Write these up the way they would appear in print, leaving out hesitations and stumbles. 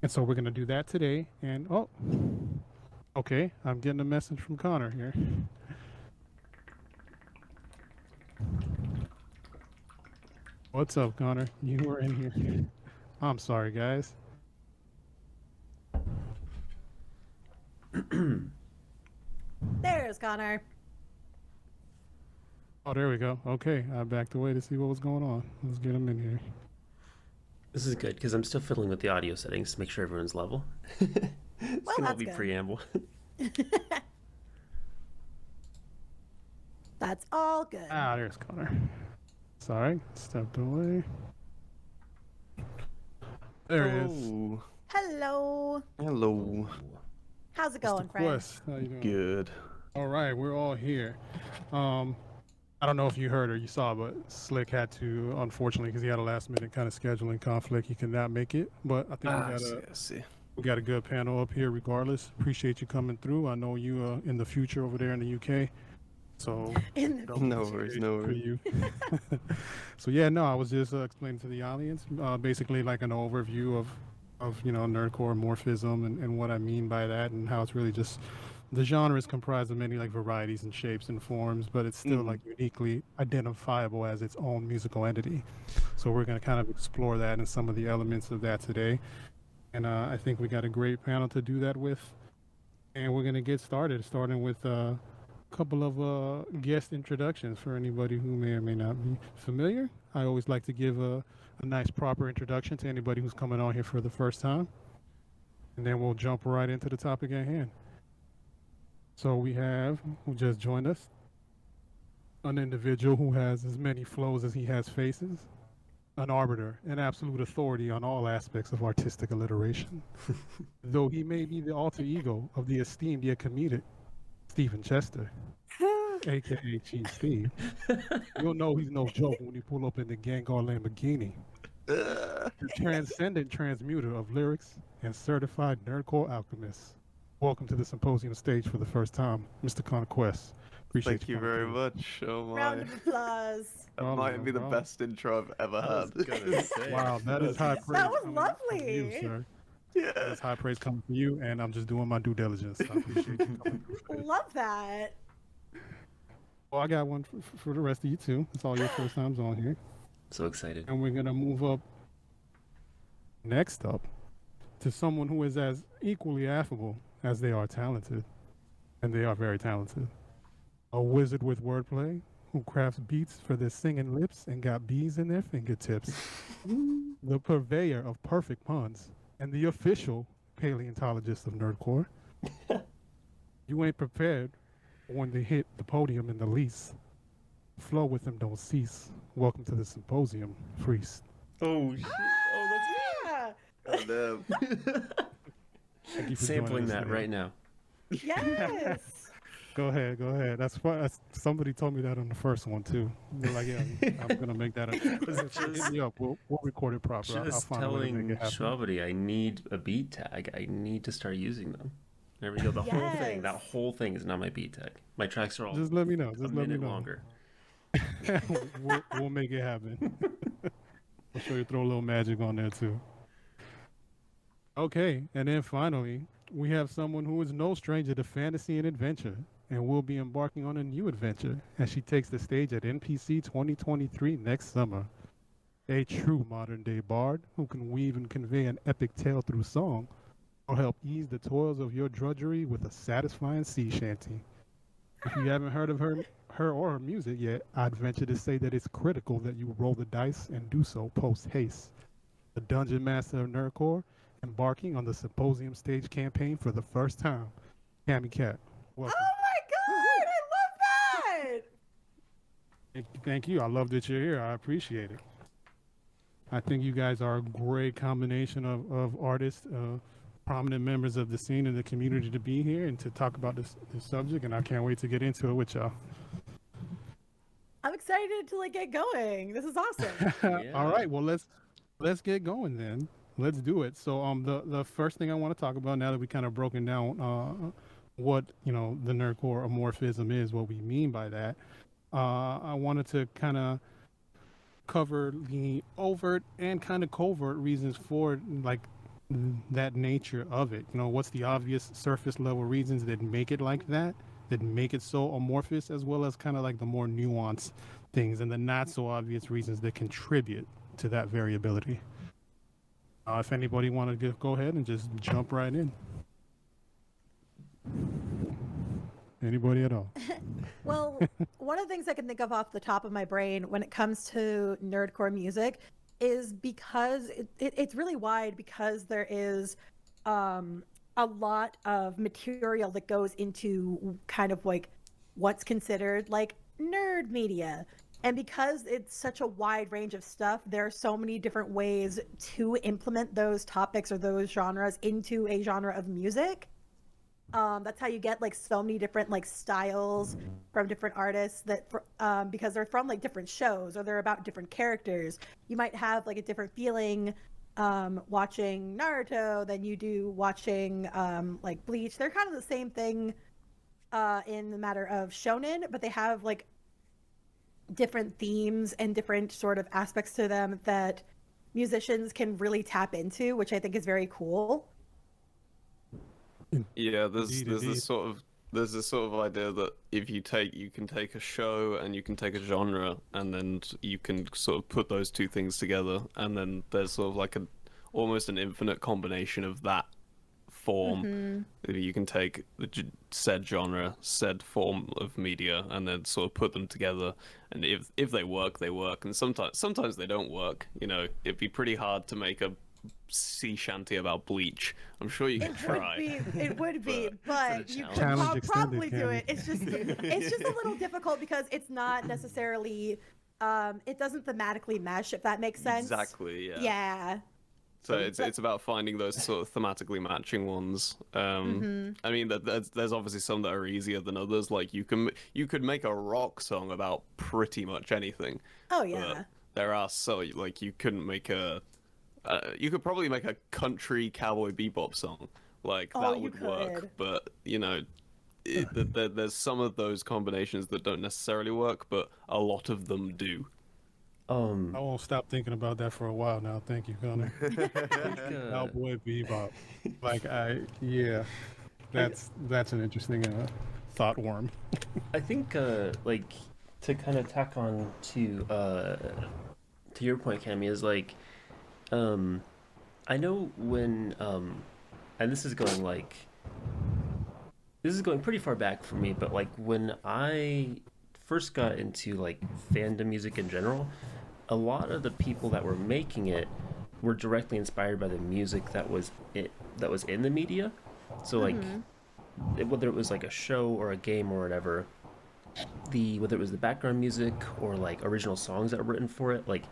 And so we're going to do that today. And oh, okay, I'm getting a message from Connor here. What's up, Connor? You were in here. I'm sorry, guys. There's Connor. Oh, there we go. Okay, I backed away to see what was going on. Let's get him in here. This is good because I'm still fiddling with the audio settings to make sure everyone's level. It's Well, gonna all that's be good. preamble. That's all good. Ah, there's Connor. Sorry, stepped away. There he is. Hello. Hello. How's it going, Mr. friend? Quest, how you doing? Good. All right, we're all here. I don't know if you heard or you saw, but Slick had to, unfortunately, because he had a last-minute kind of scheduling conflict, he could not make it. But I think I see. we got a good panel up here regardless. Appreciate you coming through. I know you in the future over there in the UK. So No worries, no for worries. you. So yeah, no, I was just explaining to the audience, basically like an overview of NerdCore Amorphism and what I mean by that, and how it's really just the genre is comprised of many like varieties and shapes and forms, but it's still like uniquely identifiable as its own musical entity. So we're going to kind of explore that and some of the elements of that today. And I think we got a great panel to do that with. And we're going to get started, starting with a couple of guest introductions for anybody who may or may not be familiar. I always like to give a nice proper introduction to anybody who's coming on here for the first time. And then we'll jump right into the topic at hand. So we have, who just joined us, an individual who has as many flows as he has faces, an arbiter, an absolute authority on all aspects of artistic alliteration. Though he may be the alter ego of the esteemed yet comedic Stephen Chester, aka Chief Steve, you'll know he's no joke when you pull up in the Gengar Lamborghini. The transcendent transmuter of lyrics and certified nerdcore alchemist. Welcome to the symposium stage for the first time, Mr. Conquest. Appreciate Thank you coming very through. much. Oh my. Round of applause. That Oh, might no be the problem. best intro I've ever had. Wow, that is high praise. That was coming from you, lovely. sir. Yeah. That's high praise coming from you, and I'm just doing my due diligence. I appreciate you coming through. today. Love that. Well, I got one for the rest of you too. It's all your first times on here, So excited. and we're gonna move up. Next up, to someone who is as equally affable as they are talented, and they are very talented. A wizard with wordplay who crafts beats for their singing lips and got bees in their fingertips. The purveyor of perfect puns and the official paleontologist of Nerdcore. You ain't prepared when they hit the podium in the least. Flow with them don't cease. Welcome to the symposium, Freeced. Oh shit! Yeah. And, Thank you for Sampling joining us that today. right now. Yes. Go ahead, go ahead. That's why somebody told me that on the first one too. They're like, yeah, I'm gonna make that. Hit me up. We'll record it proper. I'll Just find a way to telling make it happen. Shwabadi I need a beat tag. I need to start using them. There we go. The whole thing. That Yes. whole thing is not my beat tag. My tracks are all Just let me know. a Just let me minute know. longer. we'll make it happen. I'll show you throw a little magic on there too. Okay, and then finally, we have someone who is no stranger to fantasy and adventure, and will be embarking on a new adventure as she takes the stage at NPC 2023 next summer. A true modern-day bard who can weave and convey an epic tale through song, or help ease the toils of your drudgery with a satisfying sea shanty. If you haven't heard of her or her music yet, I'd venture to say that it's critical that you roll the dice and do so post-haste. The Dungeon Master of NerdCore, embarking on the Symposium stage campaign for the first time. Cami-Cat, welcome. Oh my god, I love that. Thank you. I love that you're here. I appreciate it. I think you guys are a great combination of artists, prominent members of the scene and the community to be here and to talk about this subject, and I can't wait to get into it with y'all. I'm excited to get going. This is awesome. All right, well let's get going then. Let's do it. So the first thing I want to talk about now that we kind of broken down what the NerdCore amorphism is, what we mean by that. I wanted to kind of cover the overt and kind of covert reasons for that nature of it. You know, what's the obvious surface level reasons that make it like that make it so amorphous, as well as kind of like the more nuanced things and the not so obvious reasons that contribute to that variability. If anybody want to go ahead and just jump right in. Anybody at all? Well, one of the things I can think of off the top of my brain when it comes to nerdcore music is because it's really wide, because there is a lot of material that goes into kind of like what's considered like nerd media. And because it's such a wide range of stuff, there are so many different ways to implement those topics or those genres into a genre of music. That's how you get like so many different like styles from different artists that because they're from like different shows or they're about different characters. You might have like a different feeling watching Naruto than you do watching like Bleach. They're kind of the same thing in the matter of shonen, but they have like different themes and different sort of aspects to them that musicians can really tap into, which I think is very cool. Yeah, there's Indeed. this sort of idea that if you can take a show and you can take a genre and then you can sort of put those two things together, and then there's sort of like almost an infinite combination of that form. You can take said genre, said form of media, and then sort of put them together. And if they work, they work. And sometimes they don't work. You know, it'd be pretty hard to make a sea shanty about Bleach. I'm sure you can try. It would be, but you could Challenge probably extended, do it. It's just a little difficult because it's not necessarily it doesn't thematically mesh, if that makes sense. Exactly. Yeah. Yeah. So it's about finding those sort of thematically matching ones. I mean, there's obviously some that are easier than others. Like you could make a rock song about pretty much anything. Oh yeah. But there are like you couldn't make you could probably make a country cowboy bebop song. Like that would work. But you know, there's some of those combinations that don't necessarily work, but a lot of them do. I won't stop thinking about that for a while now. Thank you, Connor. Cowboy Bebop. That's an interesting thought worm. I think like to kind of tack on to your point, Cami, is like I know when and this is going pretty far back for me, but like when I first got into like fandom music in general, a lot of the people that were making it were directly inspired by the music that was in the media. So like whether it was like a show or a game or whatever, whether it was the background music or like original songs that were written for it, like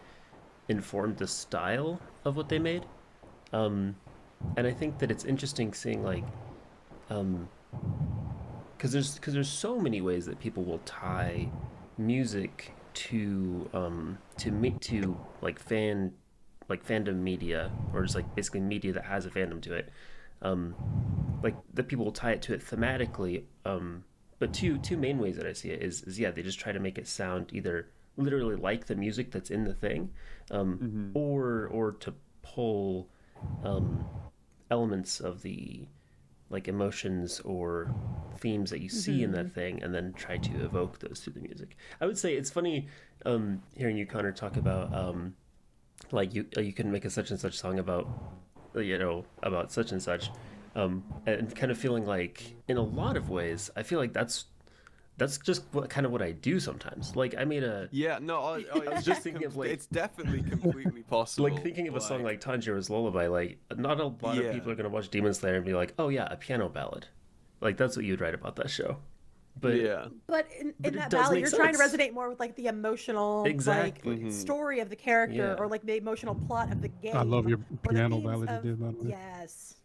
informed the style of what they made. And I think that it's interesting seeing like because there's so many ways that people will tie music to like fandom media, or just like basically media that has a fandom to it. Like the people will tie it to it thematically. But two main ways that I see it is they just try to make it sound either literally like the music that's in the thing, or to pull elements of the like emotions or themes that you see in that thing, and then try to evoke those through the music. I would say it's funny hearing you, Connor, talk about like you can make a such and such song about about such and such, and kind of feeling like in a lot of ways I feel like that's just kind of what I do sometimes. Like I made a I was just thinking of like it's definitely completely possible. Like thinking of a song like Tanjiro's Lullaby. Like not a lot of people are gonna watch Demon Slayer and be like, oh yeah, a piano ballad. Like that's what you'd write about that show. But in that ballad, you're trying to resonate more with like the emotional like story of the character, or like the emotional plot of the game. I love your piano ballad you did, by the way. Yes.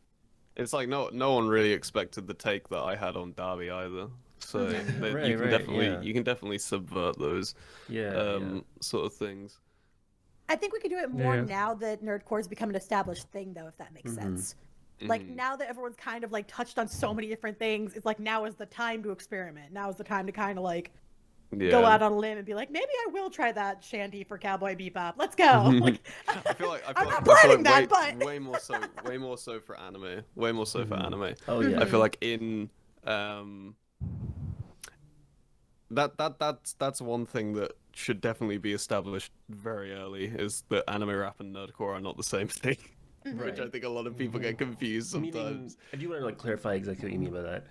It's like no one really expected the take that I had on Derby either. So you can definitely subvert those sort of things. I think we could do it more now that nerdcore has become an established thing, though, if that makes sense. Like now that everyone's kind of like touched on so many different things, it's like now is the time to experiment. Now is the time to kind of like go Yeah. out on a limb and be like, maybe I will try that shanty for Cowboy Bebop. Let's go. Like, I feel like I'm not planning that, but way more so for anime. Way more so for anime. Oh yeah. I feel like in that's one thing that should definitely be established very early, is that anime rap and nerdcore are not the same thing. Which I think a lot of people get confused sometimes. Meaning, if you want to like clarify exactly what you mean by that,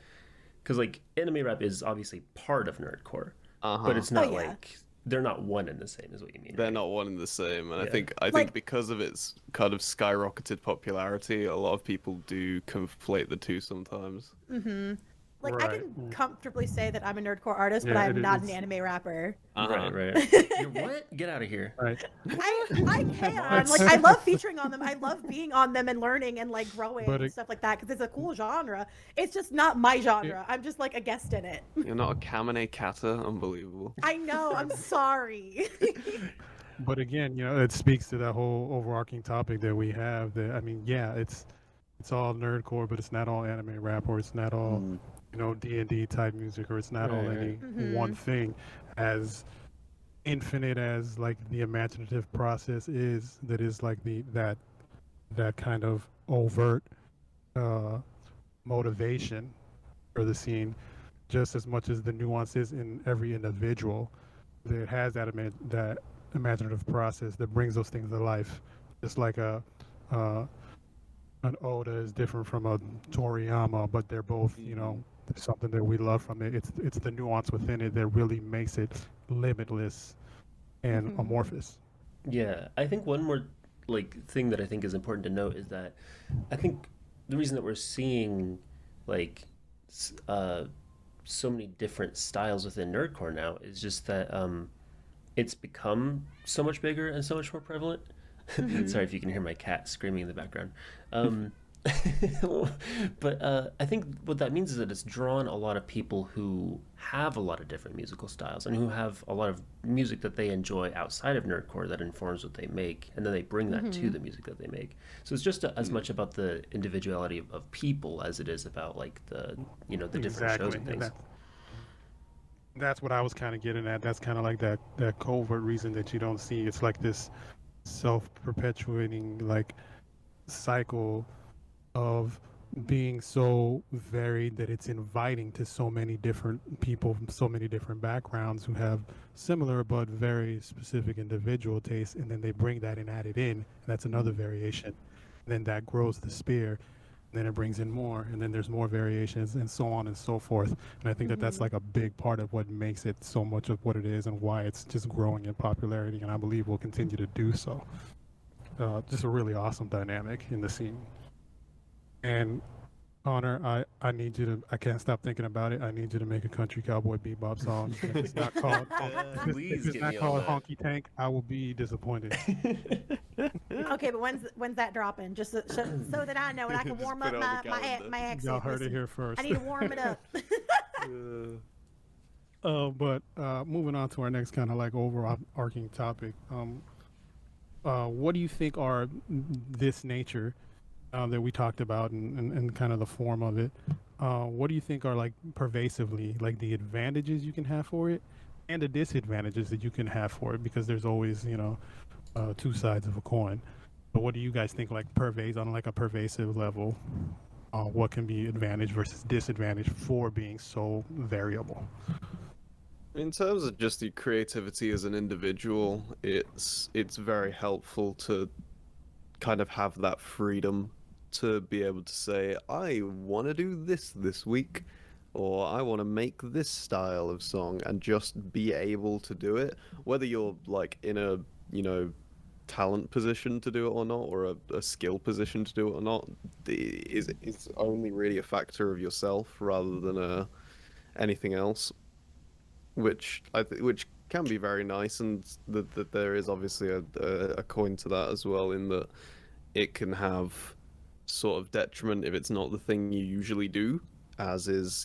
because like anime rap is obviously part of nerdcore, but it's not like they're not one and the same, is what you mean. They're right? not one and the same, and Yeah. I think because of its kind of skyrocketed popularity, a lot of people do conflate the two sometimes. like I can comfortably say that I'm a nerdcore artist, but Yeah, I'm not is. an anime rapper. Right. You're what? Get out of here. Right. I can. Like, I love featuring on them. I love being on them and learning and like growing and stuff like that because it's a cool genre. It's just not my genre. I'm just like a guest in it. You're not a Cami-Cat, unbelievable. I know. I'm sorry. But again, it speaks to that whole overarching topic that we have. That I mean, yeah, it's all nerdcore, but it's not all anime rap, or it's not all D&D type music, or it's not all any one thing. As infinite as like the imaginative process is, that is like that kind of overt motivation for the scene, just as much as the nuances in every individual that has that imaginative process that brings those things to life. Just like an Oda is different from a Toriyama, but they're both, there's something that we love from it. It's the nuance within it that really makes it limitless and amorphous. Yeah, I think one more like thing that I think is important to note is that I think the reason that we're seeing like so many different styles within nerdcore now is just that it's become so much bigger and so much more prevalent. Sorry if you can hear my cat screaming in the background. But I think what that means is that it's drawn a lot of people who have a lot of different musical styles and who have a lot of music that they enjoy outside of nerdcore that informs what they make, and then they bring that to the music that they make. So it's just as much about the individuality of people as it is about like the the different shows and things. That's what I was kind of getting at. That's kind of like that covert reason that you don't see. It's like this self-perpetuating like cycle of being so varied that it's inviting to so many different people from so many different backgrounds who have similar but very specific individual tastes, and then they bring that and add it in, and that's another variation. And then that grows the spear, and then it brings in more, and then there's more variations, and so on and so forth. And I think that that's like a big part of what makes it so much of what it is and why it's just growing in popularity, and I believe will continue to do so. Just a really awesome dynamic in the scene. And Connor, I need you to, I can't stop thinking about it. I need you to make a country cowboy bebop song. If it's not called, Please if it's get not me on called that. Honky Tank, I will be disappointed. Okay, but when's that dropping? Just so that I know and I can Just warm put up it on the my calendar. accent. Y'all heard it Listen, here first. I need to warm it up. But moving on to our next kind of like overarching topic. What do you think are this nature that we talked about and kind of the form of it? What do you think are like pervasively like the advantages you can have for it and the disadvantages that you can have for it? Because there's always, two sides of a coin. But what do you guys think like on like a pervasive level? What can be advantage versus disadvantage for being so variable? In terms of just the creativity as an individual, it's very helpful to kind of have that freedom to be able to say, I want to do this week, or I want to make this style of song, and just be able to do it, whether you're like in a talent position to do it or not, or a skill position to do it or not. It's only really a factor of yourself rather than anything else, which which can be very nice, and that there is obviously a coin to that as well, in that it can have sort of detriment if it's not the thing you usually do, as is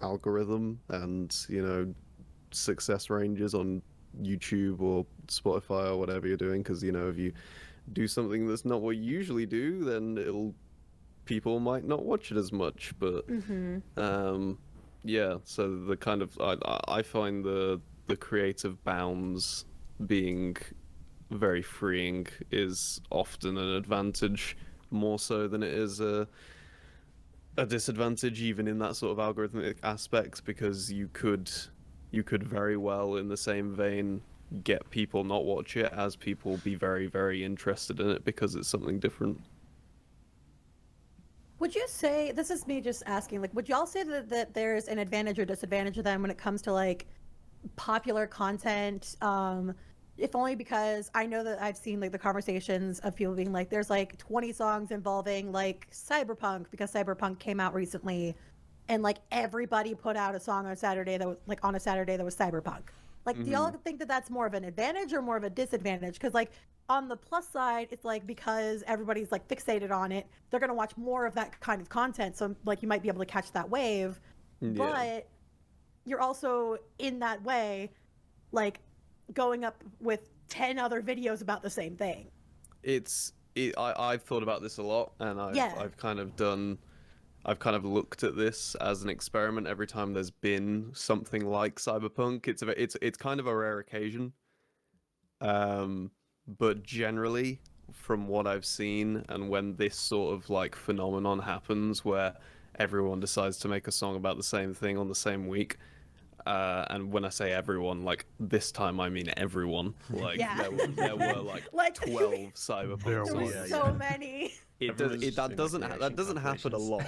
algorithm and success ranges on YouTube or Spotify or whatever you're doing, because if you do something that's not what you usually do, then people might not watch it as much. But Yeah, so the kind of I find the creative bounds being very freeing is often an advantage, more so than it is a disadvantage, even in that sort of algorithmic aspect, because you could very well, in the same vein, get people not watch it as people be very, very interested in it because it's something different. Would you say, this is me just asking, like, would y'all say that there's an advantage or disadvantage of them when it comes to like popular content? If only because I know that I've seen like the conversations of people being like, there's like 20 songs involving like cyberpunk because cyberpunk came out recently, and like everybody put out a song on Saturday that was like on a Saturday that was cyberpunk. Like, do y'all think that that's more of an advantage or more of a disadvantage? Because like on the plus side, it's like because everybody's like fixated on it, they're gonna watch more of that kind of content. So like you might be able to catch that wave, Yeah. but you're also in that way, like going up with 10 other videos about the same thing. I've thought about this a lot, and Yeah. I've kind of looked at this as an experiment every time there's been something like cyberpunk. It's kind of a rare occasion, but generally, from what I've seen, and when this sort of like phenomenon happens where everyone decides to make a song about the same thing on the same week, and when I say everyone, like this time I mean everyone. Like Yeah. there were like, Like 12 cyberpunk There There songs. was Yeah, so many. That doesn't happen a lot.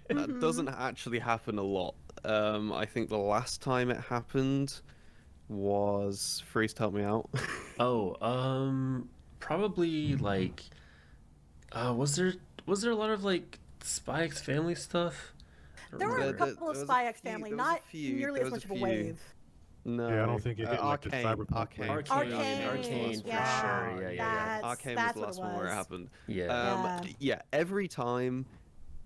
That doesn't actually happen a lot. I think the last time it happened was Freeced, help me out. Probably like, was there a lot of like Spy X Family stuff? I don't There were a remember. couple of there was a Spy X few- Family, there was a not few- nearly there as was a much of a few. wave. No, Yeah, I don't think it hit like the cyberpunk Arcane. wave. Arcane, for yeah. sure. Yeah. Arcane was That's the what last it one where it was. happened. Yeah. Yeah. Every time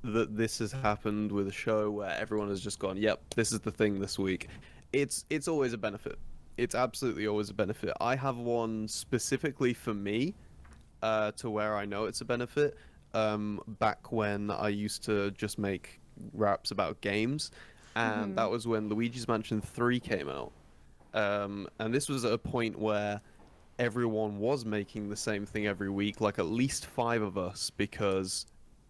that this has happened with a show where everyone has just gone, "Yep, this is the thing this week," it's always a benefit. It's absolutely always a benefit. I have one specifically for me, to where I know it's a benefit. Back when I used to just make raps about games, and that was when Luigi's Mansion 3 came out. And this was at a point where everyone was making the same thing every week, like at least 5 of us, because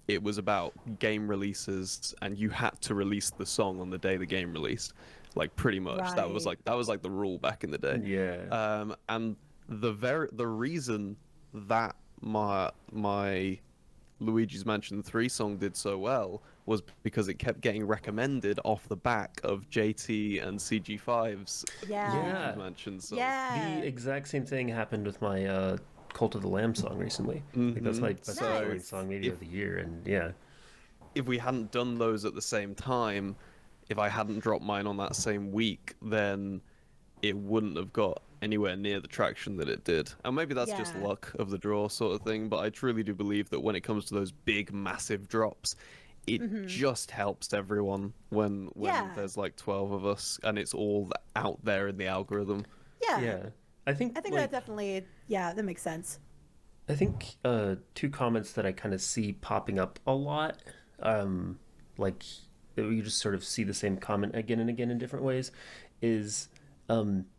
it was about game releases and you had to release the song on the day the game released. Like pretty much. That was Right. like the rule back in the day. Yeah. And the reason that my Luigi's Mansion 3 song did so well was because it kept getting recommended off the back of JT and CG5's Yeah. Luigi's Mansion song. Yeah. The exact same thing happened with my Cult of the Lamb song recently. Like, that's my best So selling song maybe if- of the year, and yeah. If we hadn't done those at the same time, if I hadn't dropped mine on that same week, then it wouldn't have got anywhere near the traction that it did. And maybe that's just Yeah. luck of the draw sort of thing, but I truly do believe that when it comes to those big, massive drops, it just helps everyone when Yeah. there's like 12 of us and it's all out there in the algorithm. Yeah. Yeah. I think I think like, that definitely, yeah, that makes sense. I think two comments that I kind of see popping up a lot, like you just sort of see the same comment again and again in different ways, is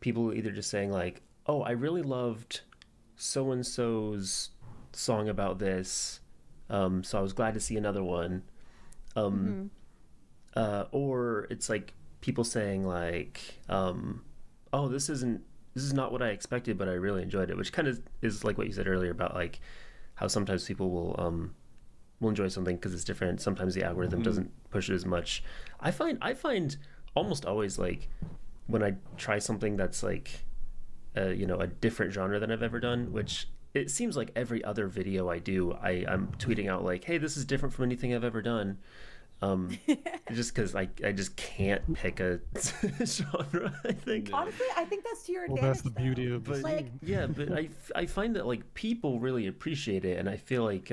people either just saying like, "Oh, I really loved so and so's song about this, so I was glad to see another one," or it's like people saying like, "Oh, this is not what I expected, but I really enjoyed it," which kind of is like what you said earlier about like how sometimes people will enjoy something because it's different. Sometimes the algorithm doesn't push it as much. I find almost always like when I try something that's like a different genre than I've ever done, which it seems like every other video I do, I'm tweeting out like, "Hey, this is different from anything I've ever done." Just because I just can't pick a genre, I think. Honestly, I think that's to your Well, advantage. that's the beauty of the But scene. yeah, but I find that like people really appreciate it, and I feel like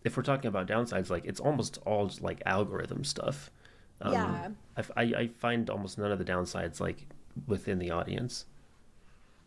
if we're talking about downsides, like it's almost all just like algorithm stuff. Yeah. I find almost none of the downsides like within the audience.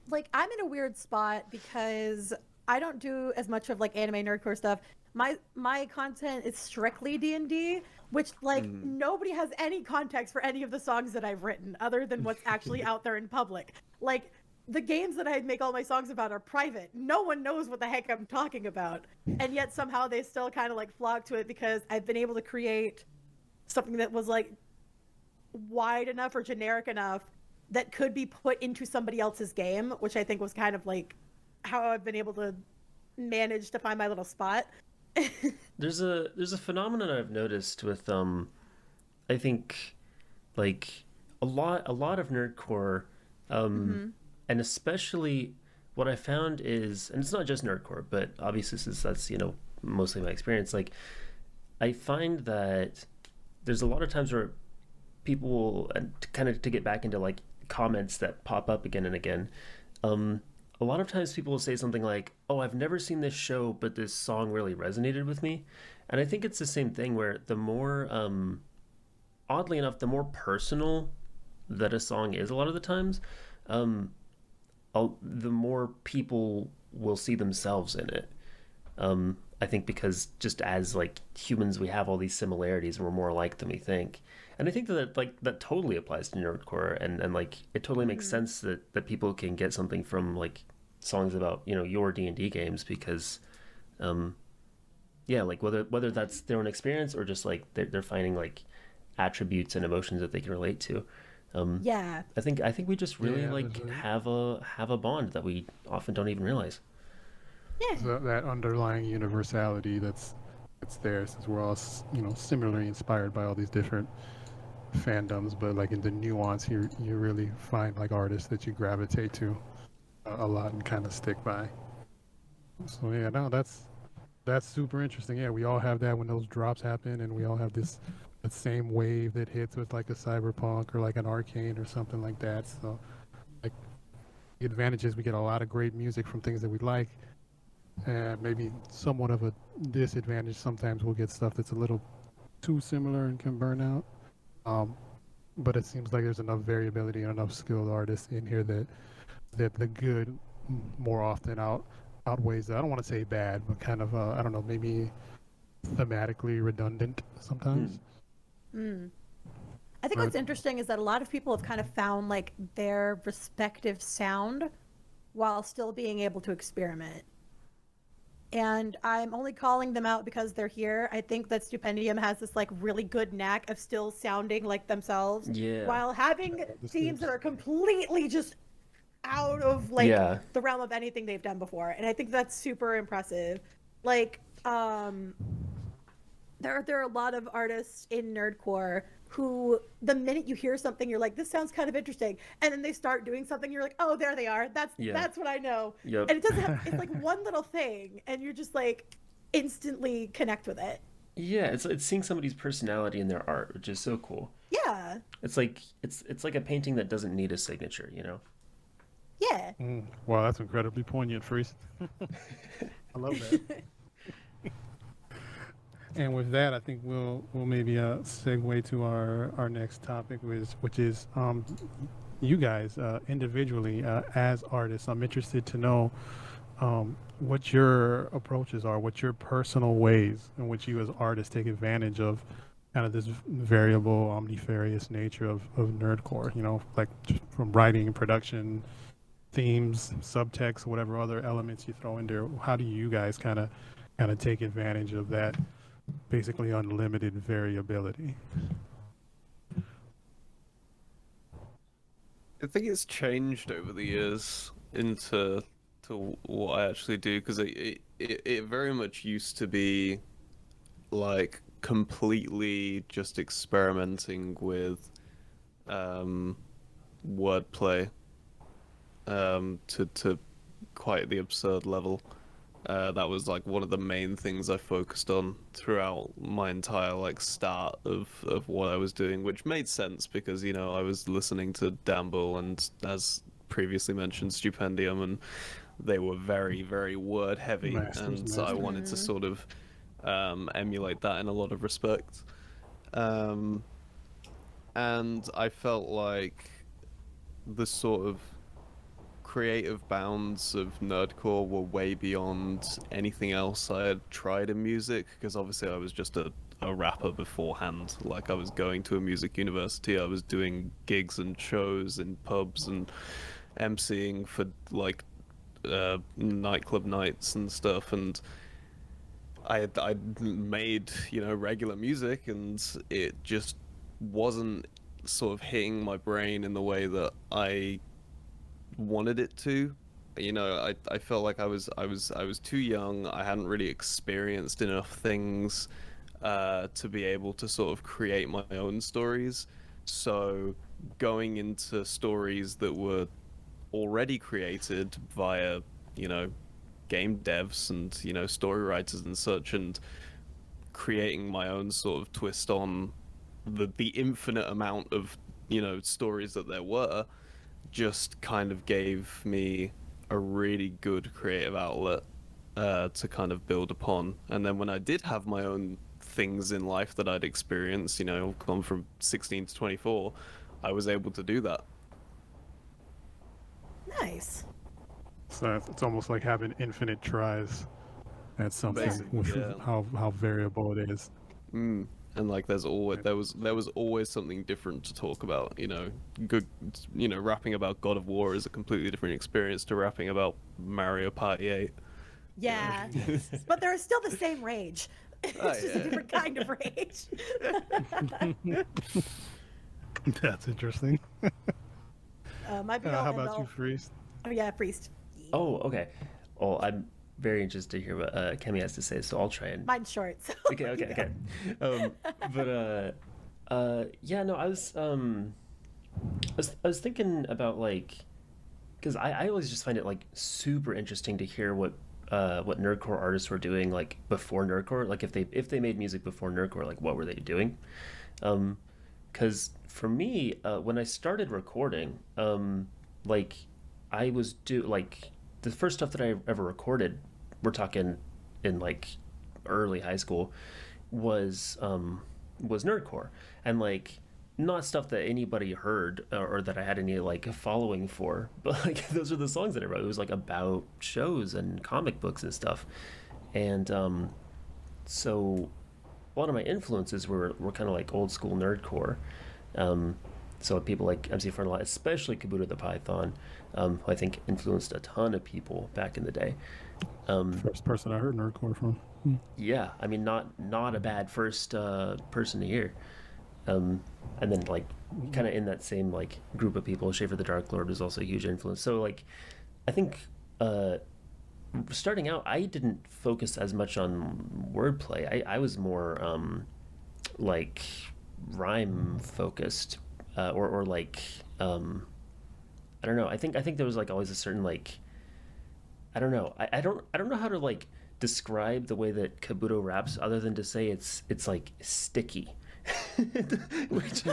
Like I'm in a weird spot because I don't do as much of like anime nerdcore stuff, my content is strictly D&D, which like nobody has any context for any of the songs that I've written other than what's actually out there in public. Like the games that I make all my songs about are private. No one knows what the heck I'm talking about. And yet somehow they still kind of like flock to it because I've been able to create something that was like wide enough or generic enough that could be put into somebody else's game, which I think was kind of like how I've been able to manage to find my little spot. There's a phenomenon I've noticed with I think like a lot of nerdcore and especially what I found is, and it's not just nerdcore, but obviously since that's mostly my experience, like I find that there's a lot of times where people will, and kind of to get back into like comments that pop up again and again, a lot of times people will say something like, oh, I've never seen this show, but this song really resonated with me. And I think it's the same thing where the more, oddly enough, the more personal that a song is a lot of the times, the more people will see themselves in it. I think because just as like humans, we have all these similarities and we're more alike than we think. And I think that like that totally applies to nerdcore, and like it totally makes sense that people can get something from like songs about your D&D games because like whether that's their own experience or just like they're finding like attributes and emotions that they can relate to. I think we just really have a bond that we often don't even realize. So that underlying universality that's there, since we're all similarly inspired by all these different fandoms, but like in the nuance you really find like artists that you gravitate to a lot and kind of stick by. So yeah, no, that's super interesting. Yeah, we all have that when those drops happen, and we all have that same wave that hits with like a cyberpunk or like an arcane or something like that. So like the advantage is we get a lot of great music from things that we like, and maybe somewhat of a disadvantage sometimes we'll get stuff that's a little too similar and can burn out. But it seems like there's enough variability and enough skilled artists in here that the good more often outweighs, I don't want to say bad, but kind of I don't know, maybe thematically redundant sometimes. I think what's interesting is that a lot of people have kind of found like their respective sound while still being able to experiment. And I'm only calling them out because they're here. I think that Stupendium has this like really good knack of still sounding like themselves while having themes that are completely just out of like the realm of anything they've done before. And I think that's super impressive. Like there are a lot of artists in nerdcore who the minute you hear something you're like, this sounds kind of interesting, and then they start doing something, you're like, oh, there they are, that's what I know. And it doesn't have, it's like one little thing and you're just like instantly connect with it. It's seeing somebody's personality in their art, which is so cool. It's like a painting that doesn't need a signature. Wow, that's incredibly poignant, Freeced. I love that. And with that, I think we'll maybe segue to our next topic, which is you guys individually as artists. I'm interested to know what your approaches are, what your personal ways in which you as artists take advantage of kind of this variable, omnifarious nature of nerdcore. Like from writing and production, themes, subtext, whatever other elements you throw in there. How do you guys kind of take advantage of that basically unlimited variability? I think it's changed over the years into what I actually do, because it very much used to be like completely just experimenting with wordplay to quite the absurd level. That was like one of the main things I focused on throughout my entire like start of what I was doing, which made sense because I was listening to Damble and, as previously mentioned, Stupendium, and they were very, very word heavy, and so I wanted to sort of emulate that in a lot of respects. And I felt like the sort of creative bounds of nerdcore were way beyond anything else I had tried in music, because obviously I was just a rapper beforehand. Like, I was going to a music university, I was doing gigs and shows in pubs and emceeing for like nightclub nights and stuff, and I'd made, you know, regular music, and it just wasn't sort of hitting my brain in the way that I wanted it to. You know, I felt like I was too young. I hadn't really experienced enough things to be able to sort of create my own stories. So going into stories that were already created via, you know, game devs and, you know, story writers and such, and creating my own sort of twist on the infinite amount of, you know, stories that there were, just kind of gave me a really good creative outlet to kind of build upon. And then when I did have my own things in life that I'd experienced, you know, gone from 16 to 24, I was able to do that. Nice. So it's almost like having infinite tries at something Basically, with yeah. how variable it is. And like there was always something different to talk about, you know. Good, you know, rapping about God of War is a completely different experience to rapping about Mario Party 8. Yeah, but they're still the same rage. It's just a yeah. different kind of rage. That's interesting. My be all How end about you, all. Freeced? Oh yeah, Freeced. Oh, okay. Well, I'm very interested to hear what Kemi has to say, so I'll try and. Mine's short. So Okay. you go. Yeah, no, I was thinking about, like, because I always just find it like super interesting to hear what nerdcore artists were doing, like, before nerdcore. Like, if they made music before nerdcore, like, what were they doing? Because for me, when I started recording, like, I was like, the first stuff that I ever recorded, we're talking in like early high school, was nerdcore, and like, not stuff that anybody heard or that I had any like following for, but like, those are the songs that I wrote. It was like about shows and comic books and stuff, and so a lot of my influences were kind of like old school nerdcore. So people like MC Frontalot, especially Kabuto the Python, who I think influenced a ton of people back in the day. First person I heard nerdcore from. Yeah, I mean, not a bad first person to hear. And then, like, kind of in that same like group of people, Schaefer the Dark Lord was also a huge influence. So like, I think starting out, I didn't focus as much on wordplay. I was more like rhyme focused, or like, I don't know. I think there was like always a certain, like, I don't know. I don't know how to like describe the way that Kabuto raps, other than to say it's like sticky. Which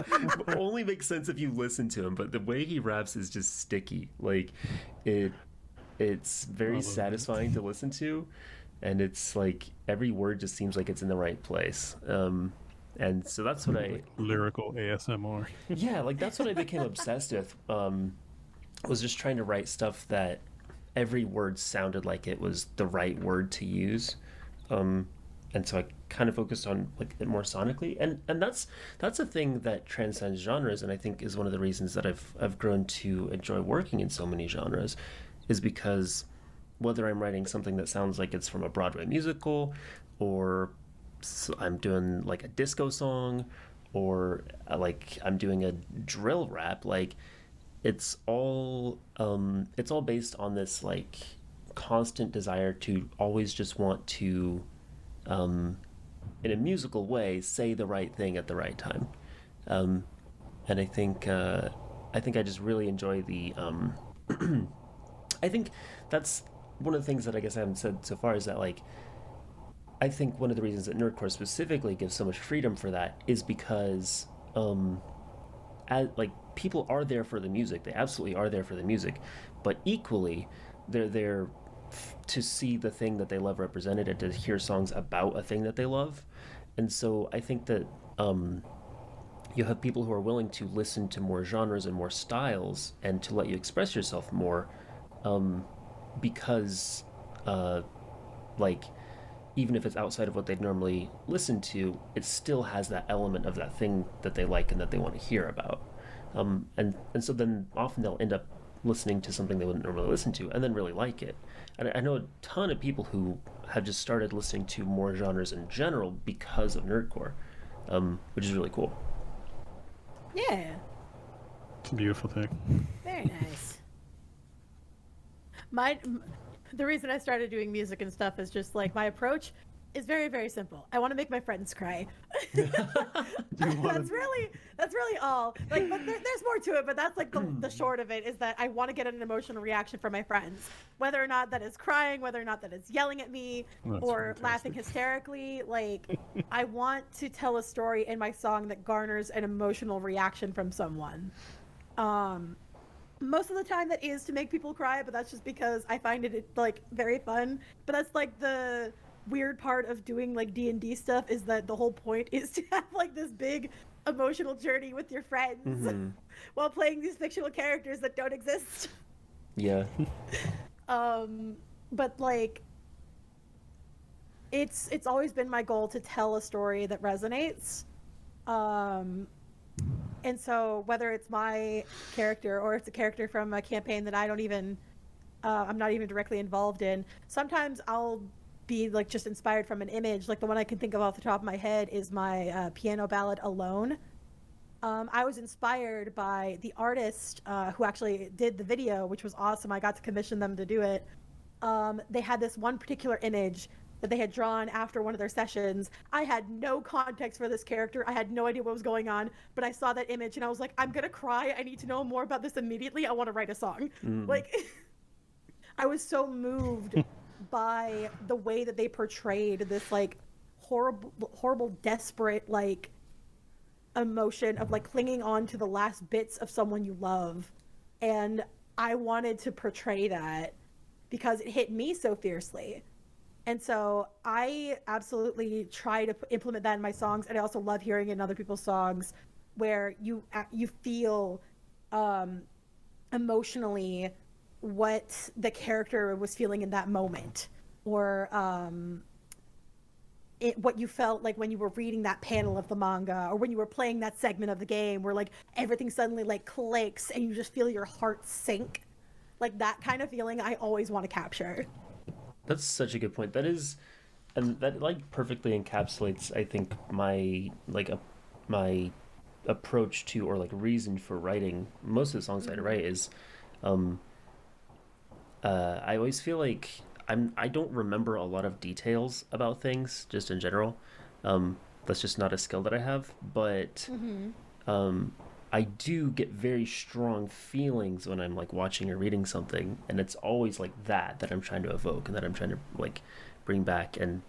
only makes sense if you listen to him, but the way he raps is just sticky. Like, it's very satisfying to listen to, and it's like every word just seems like it's in the right place. And so that's what I Lyrical ASMR. yeah, like, that's what I became obsessed with. Was just trying to write stuff that every word sounded like it was the right word to use. And so I kind of focused on like it more sonically, and that's a thing that transcends genres, and I think is one of the reasons that I've grown to enjoy working in so many genres, is because whether I'm writing something that sounds like it's from a Broadway musical, or I'm doing like a disco song, or like I'm doing a drill rap, like, it's all based on this like constant desire to always just want to, in a musical way, say the right thing at the right time. And I think I just really enjoy the I think that's one of the things that I guess I haven't said so far, is that, like, I think one of the reasons that nerdcore specifically gives so much freedom for that is because like, people are there for the music. They absolutely are there for the music, but equally they're there to see the thing that they love represented, and to hear songs about a thing that they love. And so I think that you have people who are willing to listen to more genres and more styles, and to let you express yourself more, because like even if it's outside of what they'd normally listen to, it still has that element of that thing that they like and that they want to hear about. And so then often they'll end up listening to something they wouldn't normally listen to and then really like it. And I know a ton of people who have just started listening to more genres in general because of nerdcore, which is really cool. Yeah. It's a beautiful thing. Very nice. The reason I started doing music and stuff is just like my approach is very, very simple. I want to make my friends cry. That's really all. Like, but there's more to it. But that's like the short of it is that I want to get an emotional reaction from my friends, whether or not that is crying, whether or not that is yelling at me, That's or fantastic. laughing hysterically. Like, I want to tell a story in my song that garners an emotional reaction from someone. Most of the time that is to make people cry, but that's just because I find it like very fun. But that's like the weird part of doing like D&D stuff is that the whole point is to have like this big emotional journey with your friends while playing these fictional characters that don't exist. Yeah. But like it's always been my goal to tell a story that resonates. And so whether it's my character or it's a character from a campaign that I'm not even directly involved in, sometimes I'll be like just inspired from an image. Like the one I can think of off the top of my head is my piano ballad Alone. I was inspired by the artist who actually did the video, which was awesome. I got to commission them to do it. They had this one particular image that they had drawn after one of their sessions. I had no context for this character. I had no idea what was going on, but I saw that image and I was like, I'm gonna cry. I need to know more about this immediately. I want to write a song. Like, I was so moved by the way that they portrayed this like horrible, desperate like emotion of like clinging on to the last bits of someone you love. And I wanted to portray that because it hit me so fiercely. And so I absolutely try to implement that in my songs. And I also love hearing in other people's songs where you feel emotionally what the character was feeling in that moment, or what you felt like when you were reading that panel of the manga, or when you were playing that segment of the game where like everything suddenly like clicks and you just feel your heart sink. Like that kind of feeling I always want to capture. That's such a good point. That is, and that like perfectly encapsulates, I think, my my approach to, or like reason for writing most of the songs I write is, I always feel like I don't remember a lot of details about things just in general. That's just not a skill that I have, but I do get very strong feelings when I'm like watching or reading something, and it's always like that I'm trying to evoke and that I'm trying to like bring back and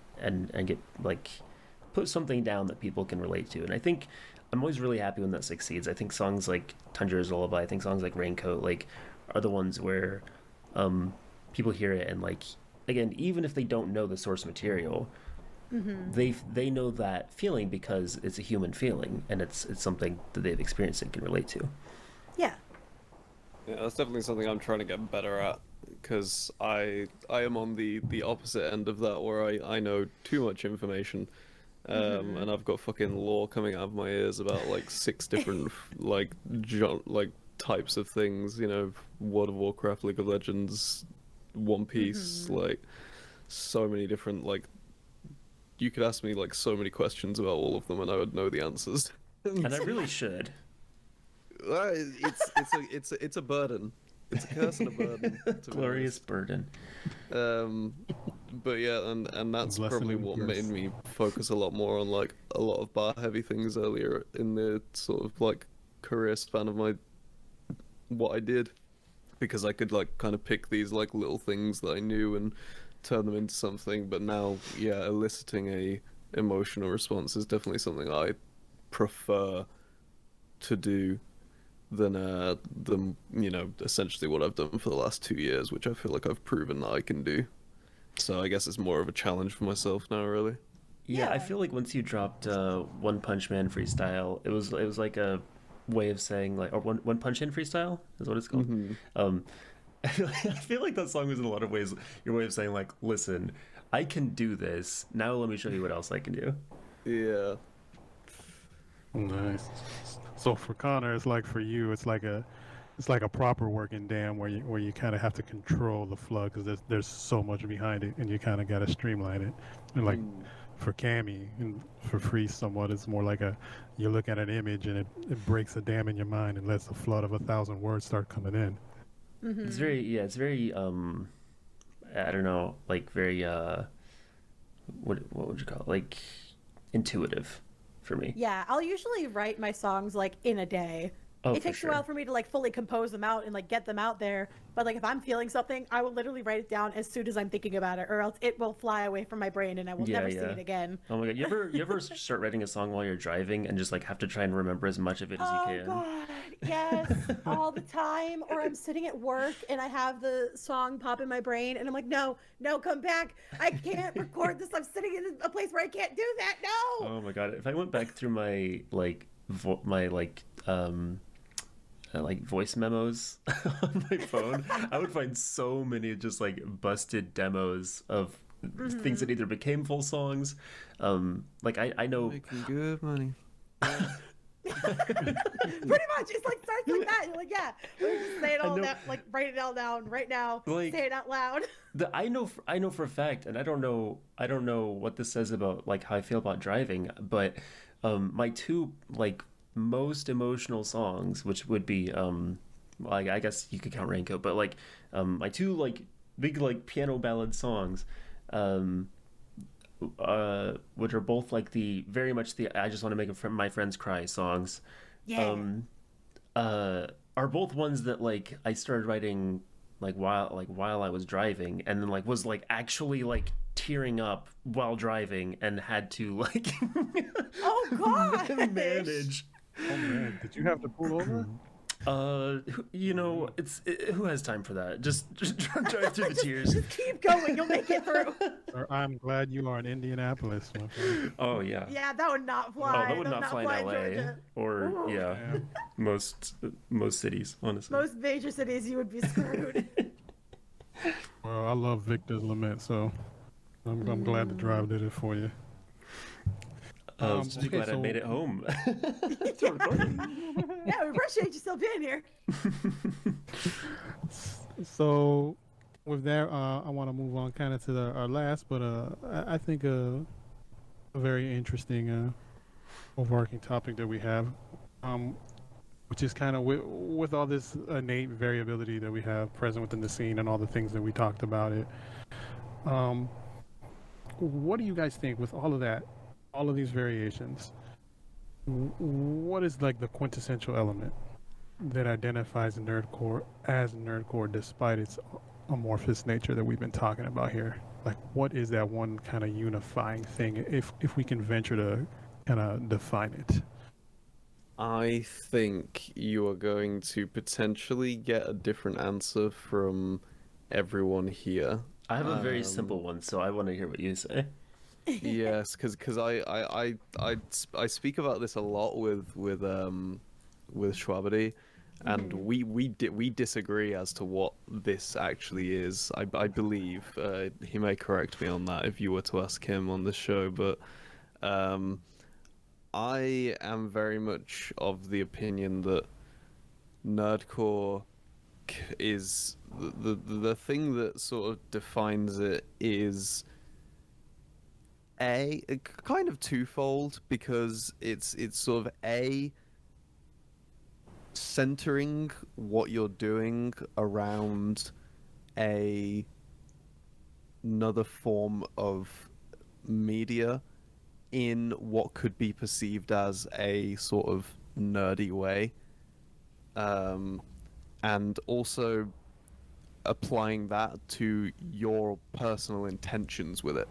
get like put something down that people can relate to. And I think I'm always really happy when that succeeds. I think songs like Tundra's Lullaby, I think songs like Raincoat like are the ones where people hear it and like, again, even if they don't know the source material, they know that feeling because it's a human feeling and it's something that they've experienced and can relate to. Yeah. Yeah, that's definitely something I'm trying to get better at, because I am on the opposite end of that, where I know too much information, and I've got fucking lore coming out of my ears about like 6 different like types of things, you know, World of Warcraft, League of Legends, One Piece, like so many different, like, you could ask me like so many questions about all of them and I would know the answers. And I really should. It's a burden. It's a curse and a burden. Glorious burden. But yeah, and that's Blessing probably and what curse. made me focus a lot more on like a lot of bar heavy things earlier in the sort of like career span of my what I did, because I could like kind of pick these like little things that I knew and turn them into something. But now, yeah, eliciting a emotional response is definitely something I prefer to do than you know, essentially what I've done for the last 2 years, which I feel like I've proven that I can do. So I guess it's more of a challenge for myself now, really. Yeah, I Yeah. feel like once you dropped One Punch Man freestyle, it was like a way of saying like, or One Punch In freestyle is what it's called. I feel like that song was in a lot of ways your way of saying like, listen, I can do this. Now let me show you what else I can do. Yeah. Nice. So for Connor, it's like for you, it's like a proper working dam where you kind of have to control the flow because there's so much behind it, and you kind of got to streamline it. And like for Cami and for Freeced, somewhat, it's more like you look at an image and it breaks a dam in your mind and lets the flood of 1,000 words start coming in. It's very I don't know, like very what would you call it? Like intuitive for me. Yeah, I'll usually write my songs like in a day. Oh, It takes a while for me to like fully compose them out and like get them out there. But like if I'm feeling something, I will literally write it down as soon as I'm thinking about it, or else it will fly away from my brain and I will never see it again. Oh my god, you ever start writing a song while you're driving and just like have to try and remember as much of it as you can? Oh god, yes, all the time. Or I'm sitting at work and I have the song pop in my brain and I'm like, no, come back. I can't record this. I'm sitting in a place where I can't do that. No. Oh my god, if I went back through my like voice memos on my phone, I would find so many just like busted demos of things that either became full songs. Like I know Making good money. Pretty much, it's like starts like that. You're like, yeah, let me just say it all down, like write it all down right now. Like, say it out loud. I know for a fact, and I don't know what this says about like how I feel about driving, but my two like most emotional songs, which would be well, I guess you could count Raincoat, but like my two like big like piano ballad songs, which are both like the very much the I just want to make my friends cry songs, Yeah. are both ones that like I started writing like while I was driving, and then like was like actually like tearing up while driving and had to like Oh god. manage. Oh man, did you have to pull over? You know, who has time for that? Just drive through the tears. Just keep going. You'll make it through. Or I'm glad you are in Indianapolis, my friend. Oh yeah. Yeah, that would not fly. Oh, that would not fly in LA Georgia. or Ooh. yeah, most cities, honestly. Most major cities, you would be screwed. Well, I love Victor's Lament, so I'm glad the drive did it for you. I'm just okay, glad I so- made it home. To record. Yeah, we appreciate you still being here. So, with that, I want to move on kind of to our last, but I think a very interesting overarching topic that we have, which is kind of with all this innate variability that we have present within the scene and all the things that we talked about it. What do you guys think with all of that, all of these variations? What is like the quintessential element that identifies nerdcore as nerdcore despite its amorphous nature that we've been talking about here? Like, what is that one kind of unifying thing, if we can venture to kind of define it? I think you are going to potentially get a different answer from everyone here. I have a very simple one, so I want to hear what you say. Yes, because I speak about this a lot with Schwabity, and we disagree as to what this actually is. I believe he may correct me on that if you were to ask him on the show, but I am very much of the opinion that nerdcore is the thing that sort of defines it is a kind of twofold, because it's sort of centering what you're doing around another form of media in what could be perceived as a sort of nerdy way, and also applying that to your personal intentions with it.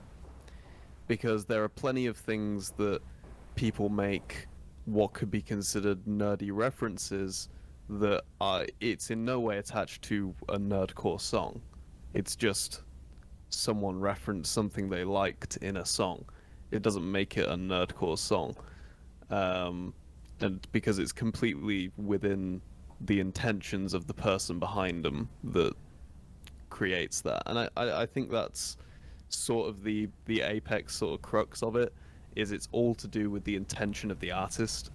Because there are plenty of things that people make what could be considered nerdy references that it's in no way attached to a nerdcore song. It's just someone referenced something they liked in a song. It doesn't make it a nerdcore song. And because it's completely within the intentions of the person behind them, that creates that. And I think that's sort of the apex sort of crux of it, is it's all to do with the intention of the artist.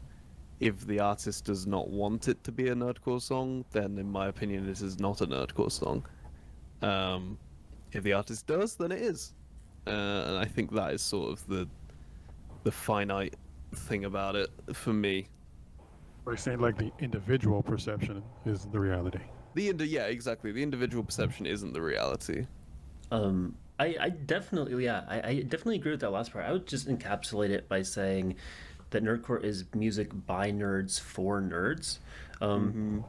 If the artist does not want it to be a nerdcore song, then in my opinion it is not a nerdcore song. If the artist does, then it is. And I think that is sort of the finite thing about it for me. We're saying like the individual perception is the reality. Yeah, exactly. The individual perception isn't the reality. I definitely, yeah, I definitely agree with that last part. I would just encapsulate it by saying that nerdcore is music by nerds for nerds. And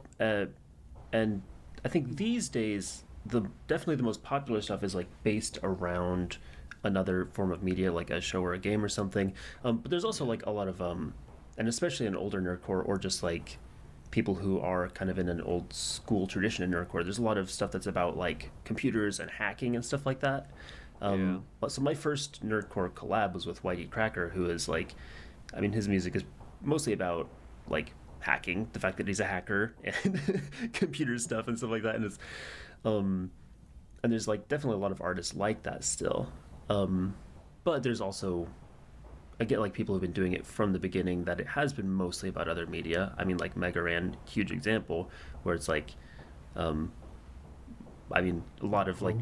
I think these days, definitely the most popular stuff is like based around another form of media, like a show or a game or something. But there's also like a lot of, and especially in older nerdcore, or just like people who are kind of in an old school tradition in nerdcore, there's a lot of stuff that's about like computers and hacking and stuff like that. But so my first nerdcore collab was with Whitey Cracker, who is like, I mean, his music is mostly about like hacking, the fact that he's a hacker and computer stuff and stuff like that. And it's, and there's like definitely a lot of artists like that still. But there's also, I get like people who've been doing it from the beginning, that it has been mostly about other media. I mean, like Mega Ran, huge example, where it's like, I mean, a lot of like,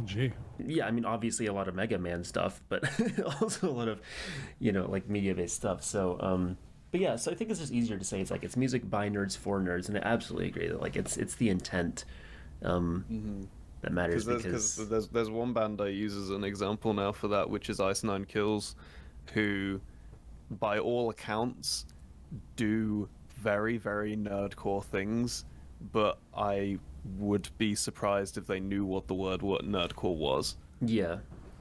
yeah, I mean, obviously a lot of Mega Man stuff, but also a lot of, like media-based stuff. So, but yeah, so I think it's just easier to say it's like it's music by nerds for nerds, and I absolutely agree that like it's the intent that matters. Because there's one band I use as an example now for that, which is Ice Nine Kills, who, by all accounts, do very, very nerdcore things, but I would be surprised if they knew what nerdcore was. Yeah.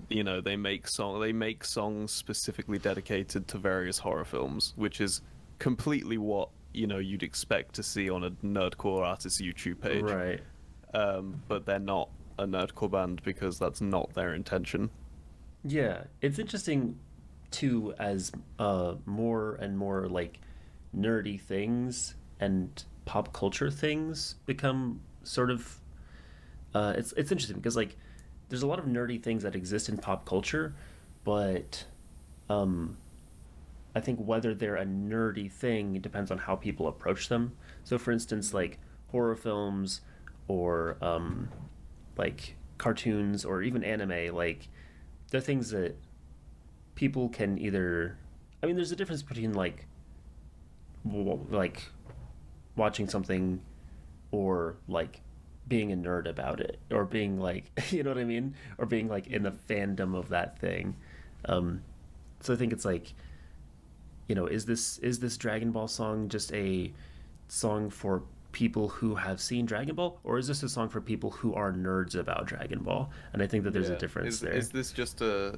They make songs specifically dedicated to various horror films, which is completely what, you'd expect to see on a nerdcore artist's YouTube page. Right. But they're not a nerdcore band because that's not their intention. Yeah. It's interesting too, as more and more like nerdy things and pop culture things become sort of it's interesting because like there's a lot of nerdy things that exist in pop culture, but I think whether they're a nerdy thing depends on how people approach them. So for instance, like horror films or like cartoons or even anime, like they're things that people can either, I mean, there's a difference between like watching something or like being a nerd about it, or being like, you know what I mean, or being like in the fandom of that thing. So I think it's like, is this Dragon Ball song just a song for people who have seen Dragon Ball, or is this a song for people who are nerds about Dragon Ball? And I think that there's a difference there. Is this just a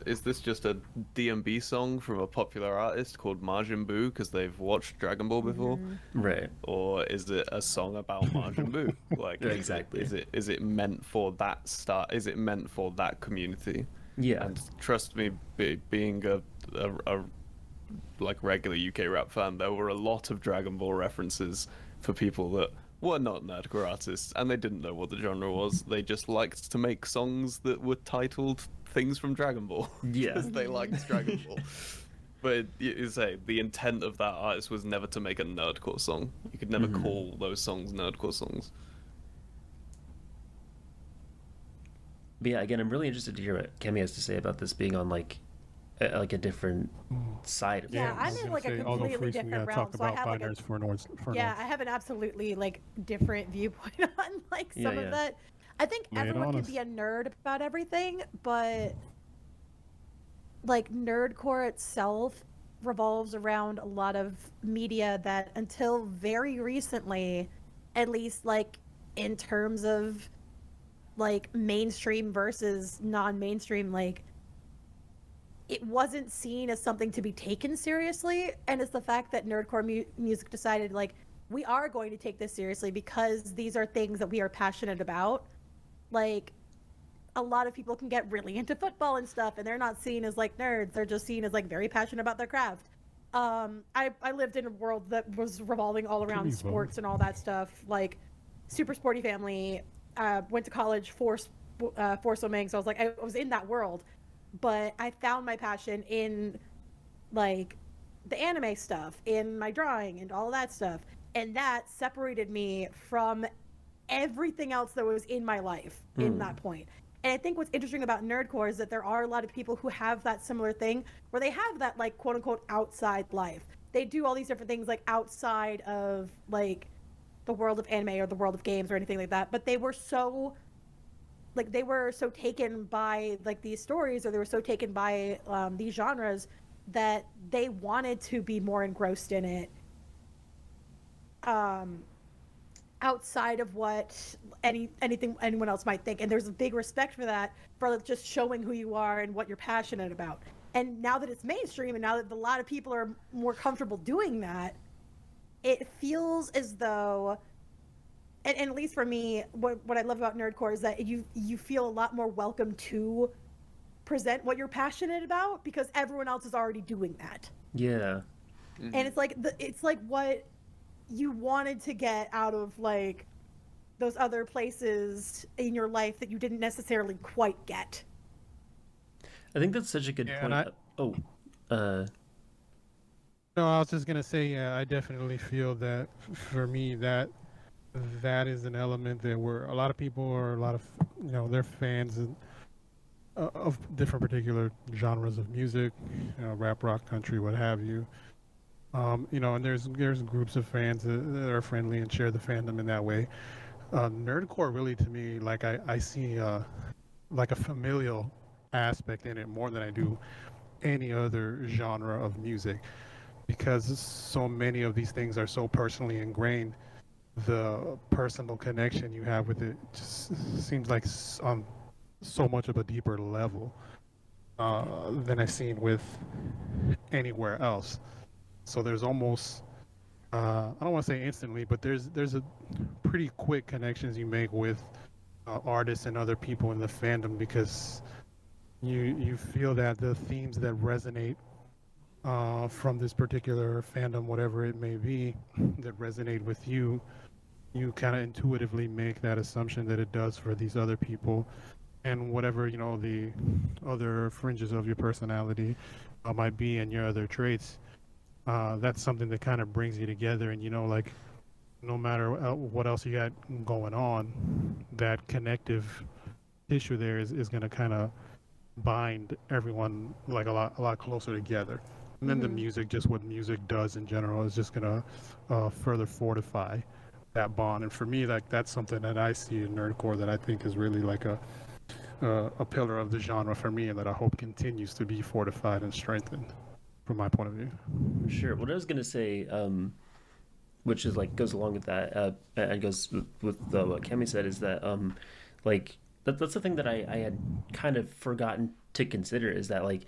DMB song from a popular artist called Majin Buu because they've watched Dragon Ball before? Right. Or is it a song about Majin Buu? Like, yeah, exactly. Is it meant for that Is it meant for that community? Yeah. And trust me, being a like regular UK rap fan, there were a lot of Dragon Ball references for people that were not nerdcore artists, and they didn't know what the genre was. They just liked to make songs that were titled things from Dragon Ball. Yeah. Because they liked Dragon Ball. But you say the intent of that artist was never to make a nerdcore song. You could never call those songs nerdcore songs. But yeah, again, I'm really interested to hear what Cami has to say about this being on like a different side of Yeah, things. I'm in like a completely different realm, so I have like I have an absolutely like different viewpoint on like some of that. I think everyone can be a nerd about everything, but like nerdcore itself revolves around a lot of media that until very recently, at least like in terms of like mainstream versus non-mainstream, like it wasn't seen as something to be taken seriously. And it's the fact that nerdcore music decided like we are going to take this seriously because these are things that we are passionate about. Like a lot of people can get really into football and stuff and they're not seen as like nerds, they're just seen as like very passionate about their craft. I lived in a world that was revolving all around sports and all that stuff, like super sporty family. Went to college for For So Many, so I was like, I was in that world, but I found my passion in like the anime stuff, in my drawing, and all that stuff, and that separated me from everything else that was in my life in that point. And I think what's interesting about nerdcore is that there are a lot of people who have that similar thing where they have that like quote unquote outside life. They do all these different things like outside of like the world of anime or the world of games or anything like that, but they were so taken by like these stories, or they were so taken by these genres, that they wanted to be more engrossed in it, outside of what anything anyone else might think. And there's a big respect for that, for just showing who you are and what you're passionate about. And now that it's mainstream, and now that a lot of people are more comfortable doing that, it feels as though, and at least for me, what I love about nerdcore is that you feel a lot more welcome to present what you're passionate about, because everyone else is already doing that. Yeah. And it's like what you wanted to get out of like those other places in your life that you didn't necessarily quite get. I think that's such a good point. No, I was just gonna say, yeah, I definitely feel that for me that is an element that where a lot of people are, a lot of they're fans of different particular genres of music, rap, rock, country, what have you. And there's groups of fans that are friendly and share the fandom in that way. Nerdcore really, to me, like I see like a familial aspect in it more than I do any other genre of music, because so many of these things are so personally ingrained. The personal connection you have with it just seems like on so much of a deeper level than I've seen with anywhere else. So there's almost I don't want to say instantly, but there's a pretty quick connections you make with artists and other people in the fandom, because you feel that the themes that resonate from this particular fandom, whatever it may be, that resonate with you, you kind of intuitively make that assumption that it does for these other people, and whatever the other fringes of your personality might be, and your other traits. That's something that kind of brings you together, and like no matter what else you got going on, that connective tissue there is going to kind of bind everyone like a lot closer together. And then the music, just what music does in general, is just going to further fortify that bond. And for me, like that's something that I see in nerdcore that I think is really like a pillar of the genre for me, and that I hope continues to be fortified and strengthened from my point of view. Sure. What I was gonna say, which is like goes along with that, and goes with what Cami said, is that like that's the thing that I had kind of forgotten to consider, is that like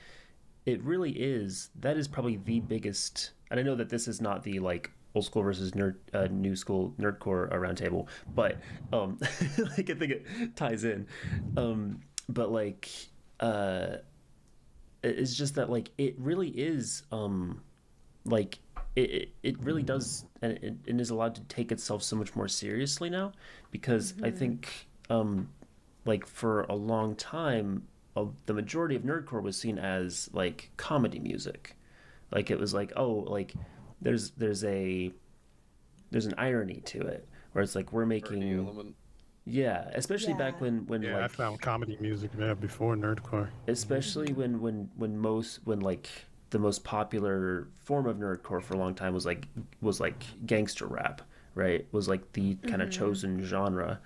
it really is, that is probably the biggest. And I know that this is not the like old school versus new school nerdcore roundtable, but like I think it ties in, but like it's just that like it really is like it really does, and it is allowed to take itself so much more seriously now, because I think like for a long time the majority of nerdcore was seen as like comedy music. Like it was like, oh, like there's an irony to it, where it's like we're making, yeah, especially back when like, I found comedy music before nerdcore, especially when like the most popular form of nerdcore for a long time was like gangster rap, right? Was like the kind of chosen genre,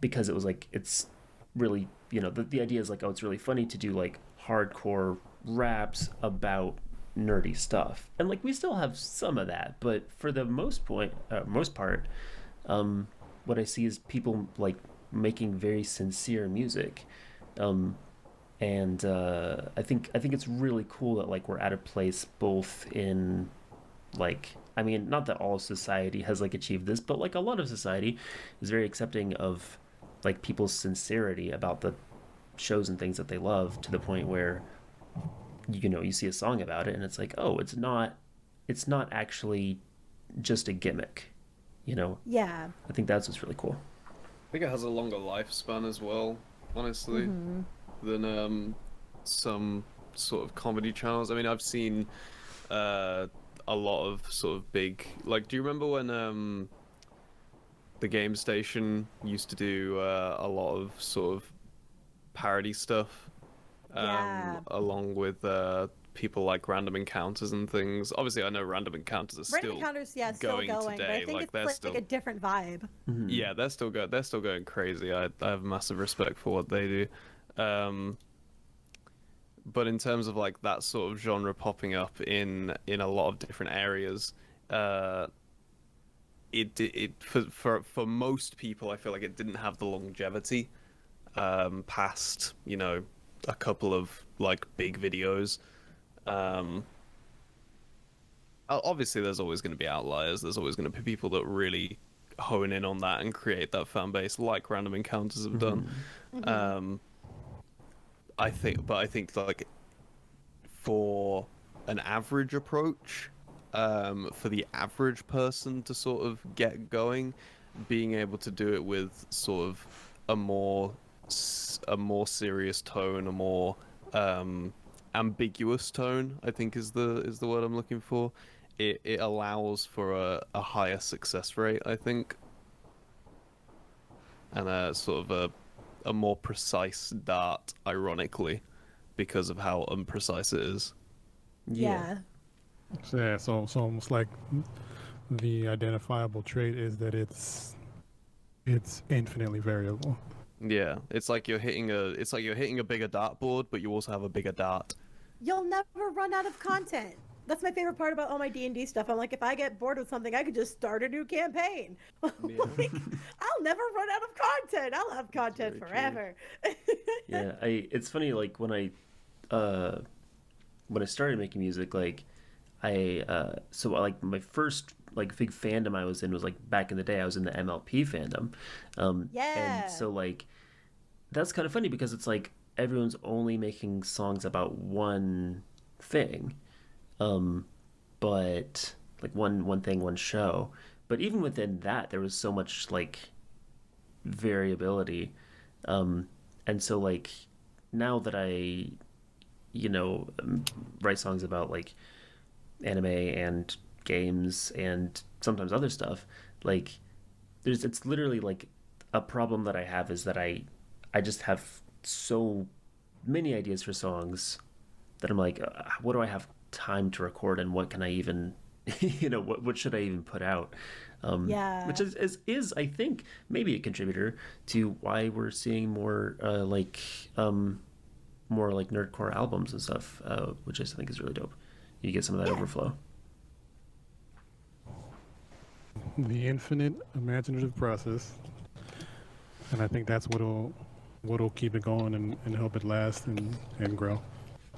because it was like, it's really, the idea is like, oh, it's really funny to do like hardcore raps about nerdy stuff, and like we still have some of that, but for the most part, what I see is people like making very sincere music, and I think it's really cool that like we're at a place both in like, I mean, not that all society has like achieved this, but like a lot of society is very accepting of like people's sincerity about the shows and things that they love, to the point where you see a song about it and it's like, oh, it's not actually just a gimmick, Yeah. I think that's what's really cool. think it has a longer lifespan as well, honestly, than some sort of comedy channels. I mean, I've seen a lot of sort of big, like, do you remember when the Game Station used to do a lot of sort of parody stuff, Yeah. along with people like Random Encounters and things. Obviously, I know Random Encounters are Random still Encounters, yeah, still going going, but I today. think Like, it's they're like, still, a different vibe. yeah, they're still going. They're still going crazy. I have massive respect for what they do. But in terms of like that sort of genre popping up in a lot of different areas, it for most people, I feel like it didn't have the longevity past, you know, a couple of like big videos. Obviously there's always going to be outliers. There's always going to be people that really hone in on that and create that fan base, like Random Encounters have done. I think like for an average approach, for the average person to sort of get going, being able to do it with sort of a more serious tone, a more ambiguous tone, I think is the word I'm looking for. It allows for a higher success rate, I think, and a sort of a more precise dart, ironically, because of how unprecise it is. Yeah. So, yeah, so almost like the identifiable trait is that it's infinitely variable. Yeah, it's like you're hitting a bigger dartboard, but you also have a bigger dart. You'll never run out of content. That's my favorite part about all my D&D stuff. I'm like, if I get bored with something, I could just start a new campaign. Like, I'll never run out of content. I'll have content forever. Yeah, it's funny, like when I started making music, like so like my first like big fandom I was in was like back in the day I was in the MLP fandom. Yeah. And so like that's kind of funny because it's like everyone's only making songs about one thing. But like one thing, one show. But even within that there was so much like variability. And so like now that I write songs about like anime and games and sometimes other stuff, like it's literally like a problem that I have is that I just have so many ideas for songs that I'm like, what do I have time to record and what can I even what should I even put out? Yeah. Which is I think maybe a contributor to why we're seeing more nerdcore albums and stuff, which I think is really dope. You get some of that overflow. The infinite imaginative process, and I think that's what'll keep it going and help it last and grow.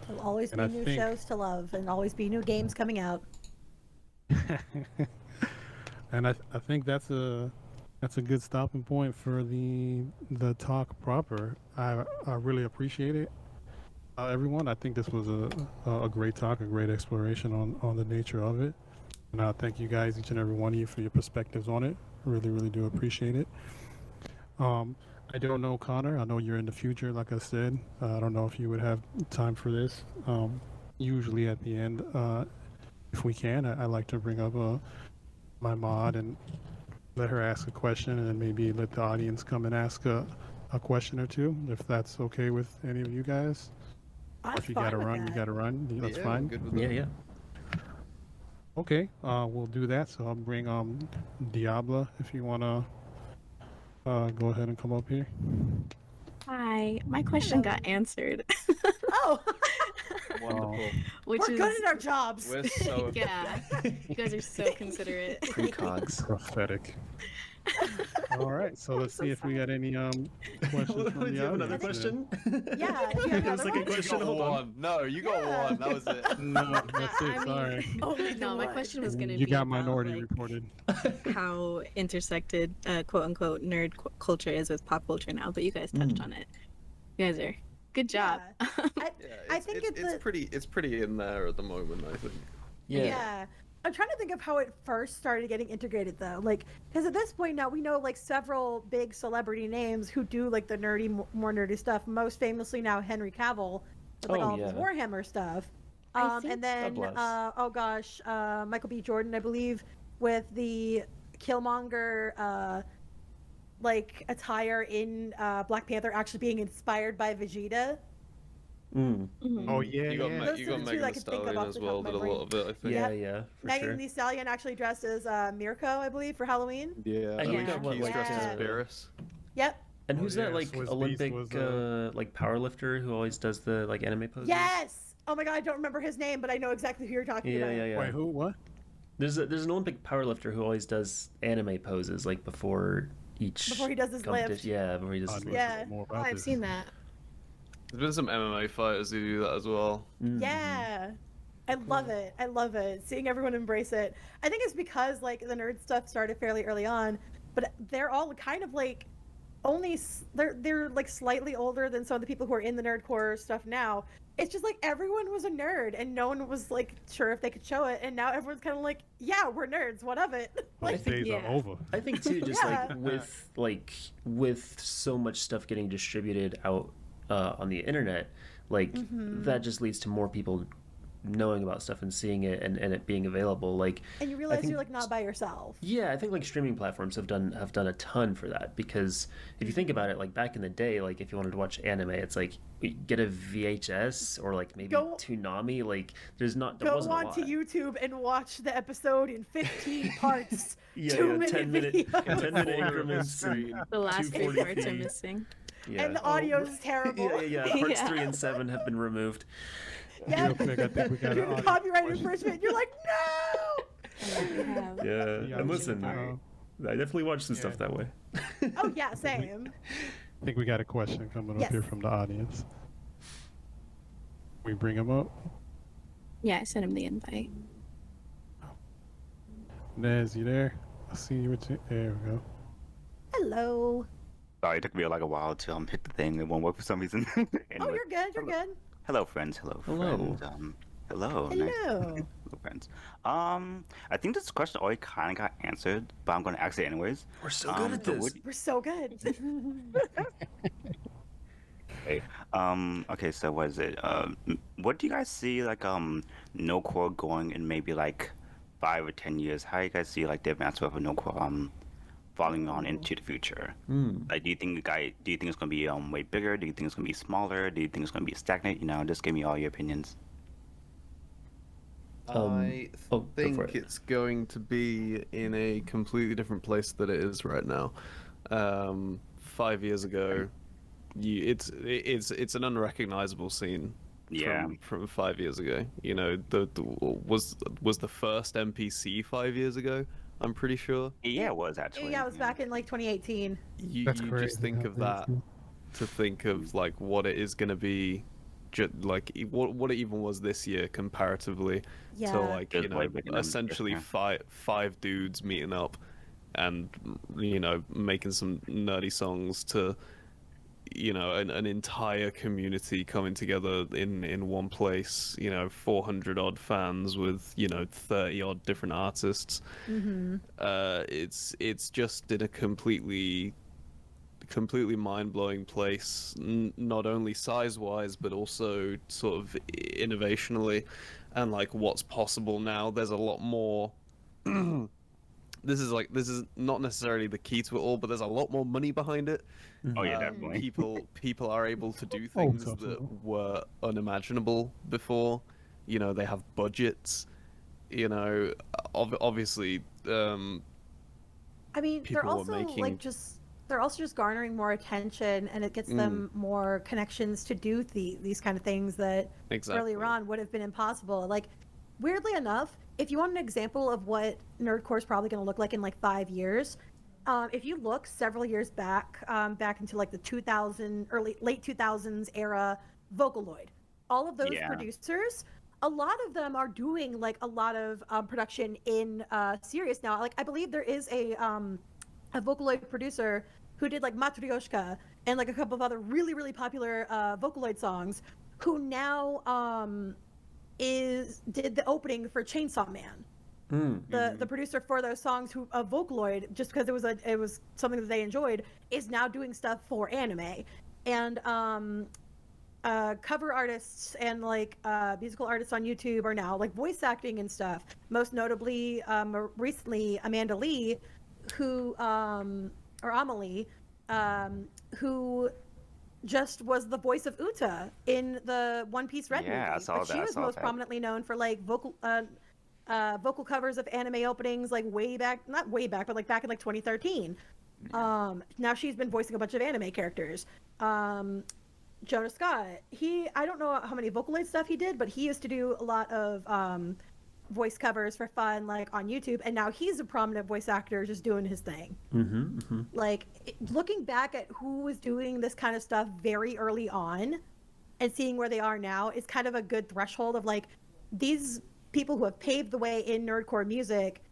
There'll always And be I new think- shows to love and always be new games coming out. And I think that's a good stopping point for the talk proper. I really appreciate it, everyone. I think this was a great talk, a great exploration on the nature of it. And I thank you guys, each and every one of you, for your perspectives on it. Really, really do appreciate it. I don't know, Connor. I know you're in the future, like I said. I don't know if you would have time for this. Usually at the end, if we can, I like to bring up my mod and let her ask a question, and then maybe let the audience come and ask a question or two, if that's okay with any of you guys. I'm If you fine gotta with run, that. you gotta run. That's Yeah, fine. good with that. Yeah. Okay, we'll do that. So I'll bring Diabla, if you wanna go ahead and come up here. Hi, my question got answered, Oh, Wonderful. which we're is good at our jobs. We're so yeah. You guys are so considerate. Precogs. Prophetic. All right, so let's see if we got any questions from the Do you have another audience then. question? Yeah, if you have another second one. question. You got Hold on. one. No, you got Yeah. one. That was it. No, that's it. I mean, Sorry. Only the No, my one. question was gonna You be got about, minority like, reported. how intersected quote unquote culture is with pop culture now, but you guys touched on it. You guys are good job. Yeah. I think it's pretty in there at the moment, I think. Yeah. Yeah. I'm trying to think of how it first started getting integrated though. Like, because at this point now we know like several big celebrity names who do like the nerdy, more nerdy stuff. Most famously now Henry Cavill with like Oh, all of his yeah. Warhammer stuff. I think- And then God bless. Michael B. Jordan, I believe, with the Killmonger like attire in Black Panther actually being inspired by Vegeta. Mm. Mhm. Oh yeah, You got, yeah. Those you are got the two Megan I Thee could think of Stallion off as the top well, of my did a lot of it, I think. Yeah, Yep. yeah, for Megan sure. Thee Stallion actually dressed as Mirko, I believe, for Halloween. Yeah. I And think Yeah. that what, Keys like, dressed as Yeah. Beerus. Yep. And Oh, who's yeah, that like Swiss Beast Olympic was, like powerlifter who always does the like anime poses? Yes. Oh my god, I don't remember his name, but I know exactly who you're talking Yeah, about. yeah, yeah. Wait, who? What? There's an Olympic powerlifter who always does anime poses like before each Before he does his lift. competition. Yeah, before he does I his need lift. to know Yeah. more Oh, about I've this. seen that. There's been some MMA fighters who do that as well. Mm. Yeah. I love it. I love it. Seeing everyone embrace it. I think it's because like the nerd stuff started fairly early on, but they're all kind of like they're like slightly older than some of the people who are in the nerdcore stuff now. It's just like everyone was a nerd and no one was like sure if they could show it, and now everyone's kind of like, yeah, we're nerds. What of it? Those days yeah. are over. I think too, just Yeah. with so much stuff getting distributed out on the internet, like that just leads to more people knowing about stuff and seeing it and it being available. Like, And you I realize think- you're like not by yourself. yeah, I think like streaming platforms have done a ton for that, because if you think about it, like back in the day, like if you wanted to watch anime, it's like you get a VHS or like maybe Go- Toonami. Like there Go wasn't a on lot. to YouTube and watch the episode in 15 parts. Yeah, 2-minute 10-minute videos. 10-minute increments. Screen. The last 240p. three parts are missing. Yeah. And the audio is terrible. Yeah. Parts Yeah. 3 and 7 have been removed. Yeah. Real quick, I think we got an You're audience copyright question. infringement. You're like, no. Yeah. Yeah, Yeah, and listen, uh, I definitely watch some yeah. stuff that way. Oh yeah, same. I think we got a question coming Yes. up here from the audience. We bring him up. Yeah, I sent him the invite. Nez, you there? I see you. There we go. Hello. Sorry, it took me like a while to hit the thing. It won't work for some reason. Oh, Anyway, you're good. You're good. hello, friends. Hello, Hello. friends. Hello. Nice- Hello. hello, friends. I think this question already kind of got answered, but I'm going to ask it anyways. We're so good at so this. what- We're so good. Okay. Okay. So what is it? What do you guys see like no core going in maybe like 5 or 10 years? How do you guys see like the advancement of no core falling on into the future? Like, do you think it's gonna be way bigger? Do you think it's gonna be smaller? Do you think it's gonna be stagnant? You know, just give me all your opinions. I oh, go think for it. it's going to be in a completely different place than it is right now. 5 years ago, it's an unrecognizable scene. Yeah. From 5 years ago. You know, was the first NPC 5 years ago. I'm pretty sure. Yeah, it was actually. Yeah, it was back in like 2018. You That's just crazy think how of things that do. to think of like what it is going to be, like what it even was this year comparatively to Yeah. like, It's you know, way bigger numbers, essentially yeah. five dudes meeting up and, you know, making some nerdy songs to, you know, an entire community coming together in one place, you know, 400 odd fans with, you know, 30 odd different artists. It's just in a completely mind-blowing place, not only size-wise but also sort of innovationally, and like what's possible now. There's a lot more. This is not necessarily the key to it all, but there's a lot more money behind it. Oh yeah, definitely. People are able to do Oh, things tough, that tough. were unimaginable before. You know, they have budgets. You know, obviously, I mean, they're People were also making- they're also just garnering more attention, and it gets them more connections to do these kind of things that Exactly. earlier on would have been impossible. Like, weirdly enough, if you want an example of what nerdcore is probably going to look like in like 5 years, if you look several years back, back into like the late 2000s era, Vocaloid, all of those Yeah. producers, a lot of them are doing like a lot of production in Sirius now. Like, I believe there is a Vocaloid producer who did like Matryoshka and like a couple of other really, really popular Vocaloid songs, who now did the opening for Chainsaw Man. the producer for those songs, who Vocaloid, just because it was something that they enjoyed, is now doing stuff for anime, and cover artists and like musical artists on YouTube are now like voice acting and stuff. Most notably, recently, Amanda Lee, who or Amelie, who just was the voice of Uta in the One Piece Red movie. I saw but that. she was most prominently known for like vocal covers of anime openings, like not way back, but like back in like 2013. Now she's been voicing a bunch of anime characters. Jonah Scott, I don't know how many Vocaloid stuff he did, but he used to do a lot of voice covers for fun, like on YouTube, and now he's a prominent voice actor just doing his thing. Like, looking back at who was doing this kind of stuff very early on and seeing where they are now is kind of a good threshold of like, these people who have paved the way in nerdcore music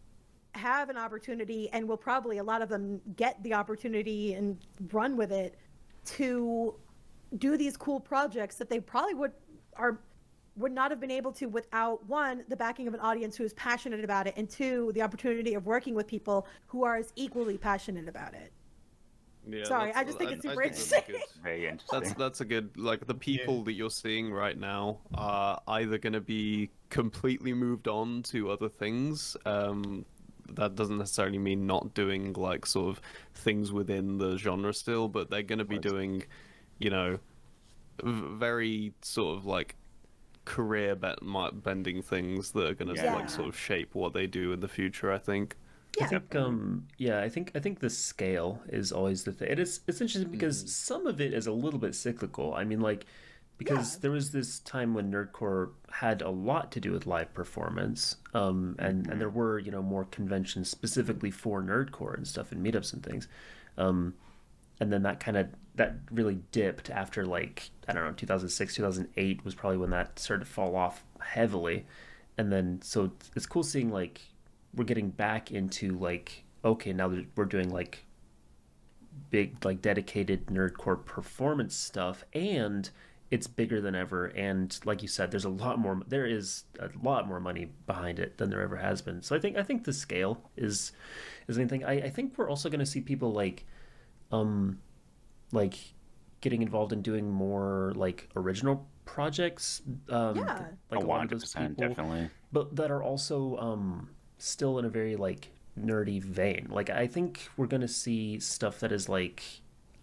have an opportunity, and will probably, a lot of them, get the opportunity and run with it to do these cool projects that they probably would not have been able to without, one, the backing of an audience who is passionate about it, and two, the opportunity of working with people who are as equally passionate about it. Yeah, Sorry, I just think it's super think that's interesting. Very interesting. That's a good, like, the people that you're seeing right now are either going to be completely moved on to other things. That doesn't necessarily mean not doing like sort of things within the genre still, but they're going to be doing, you know, very sort of like career bending things that are going to like sort of shape what they do in the future, I think. I think I think the scale is always the thing. It's interesting because some of it is a little bit cyclical. I mean, like, because there was this time when nerdcore had a lot to do with live performance, and there were, you know, more conventions specifically for nerdcore and stuff, and meetups and things, and then that really dipped after, like, I don't know, 2006, 2008 was probably when that started to fall off heavily, and then so it's cool seeing like we're getting back into like, okay, now that we're doing like big, like, dedicated nerdcore performance stuff, and it's bigger than ever, and like you said, there is a lot more money behind it than there ever has been. So I think the scale is anything. I think we're also going to see people like getting involved in doing more like original projects, like a lot of those people, definitely, but that are also still in a very like nerdy vein. Like, I think we're going to see stuff that is like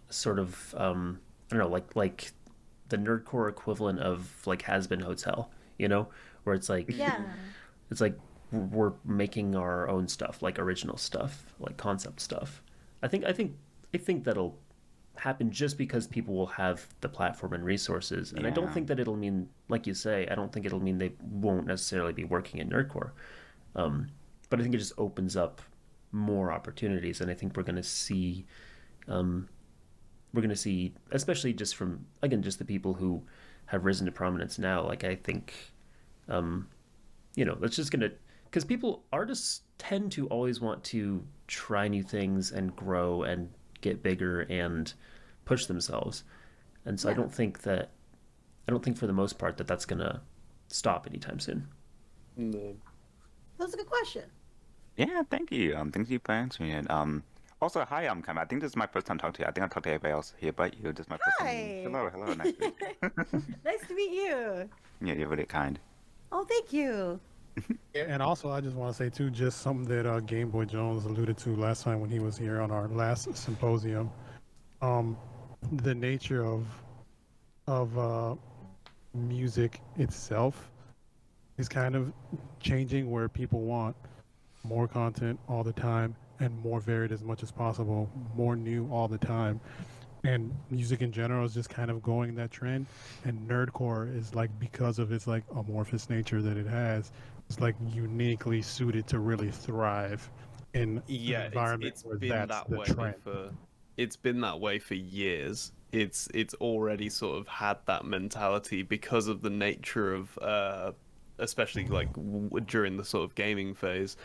sort of I don't know, like the nerdcore equivalent of like Has Been Hotel, you know, where it's like it's like we're making our own stuff, like original stuff, like concept stuff. I think that'll happen just because people will have the platform and resources, and I don't think that it'll mean, like you say, I don't think it'll mean they won't necessarily be working in nerdcore, but I think it just opens up more opportunities, and I think we're going to see especially just from, again, just the people who have risen to prominence now. Like, I think, you know, that's just going to, because artists tend to always want to try new things and grow and get bigger and push themselves. And so I don't think for the most part that's going to stop anytime soon. No. That's a good question. Yeah, thank you. Thank you for answering it. Also, hi, I'm Cami. I think this is my first time talking to you. I think I talked to everybody else here but you. This is my first Hi. time. Hello, nice to meet you. Nice to meet you. Yeah, you're really kind. Oh, thank you. Yeah, and also I just want to say too, just something that Game Boy Jones alluded to last time when he was here on our last symposium. The nature of music itself is kind of changing, where people want more content all the time and more varied as much as possible, more new all the time. And music in general is just kind of going that trend. And nerdcore is like, because of its like amorphous nature that it has, it's like uniquely suited to really thrive in an environment where that's the trend. It's been that way for years. It's already sort of had that mentality because of the nature of, especially like during the sort of gaming phase.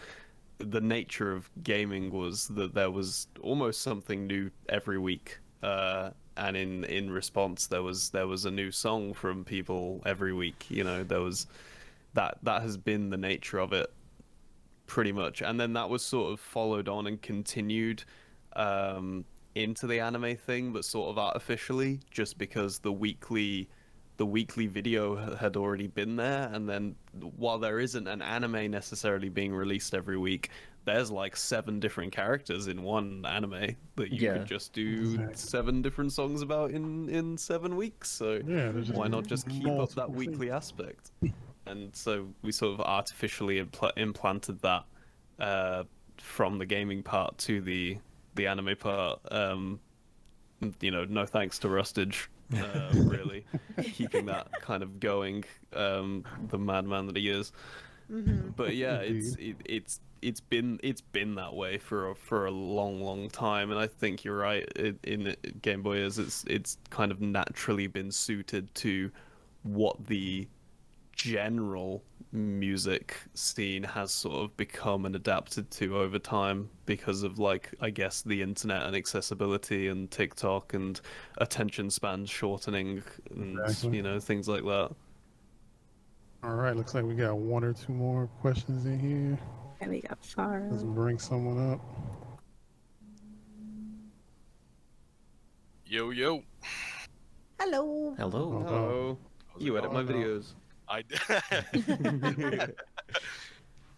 The nature of gaming was that there was almost something new every week, and in response there was a new song from people every week. You know, there was that has been the nature of it pretty much. And then that was sort of followed on and continued into the anime thing, but sort of artificially, just because the weekly video had already been there. And then while there isn't an anime necessarily being released every week, there's like 7 different characters in one anime that you could just do 7 different songs about in 7 weeks. So why not just keep up that weekly aspect? And so we sort of artificially implanted that from the gaming part to the anime part. No thanks to Rustage, really keeping that kind of going. The madman that he is. But yeah, it's been that way for a long time, and I think you're right. In Game Boy, it's kind of naturally been suited to what the general music scene has sort of become and adapted to over time because of, like, I guess the internet and accessibility and TikTok and attention spans shortening and things like that. All right, looks like we got 1 or 2 more questions in here. And we got Farah. Let's bring someone up. Yo. Hello. Hello. You edit my videos. I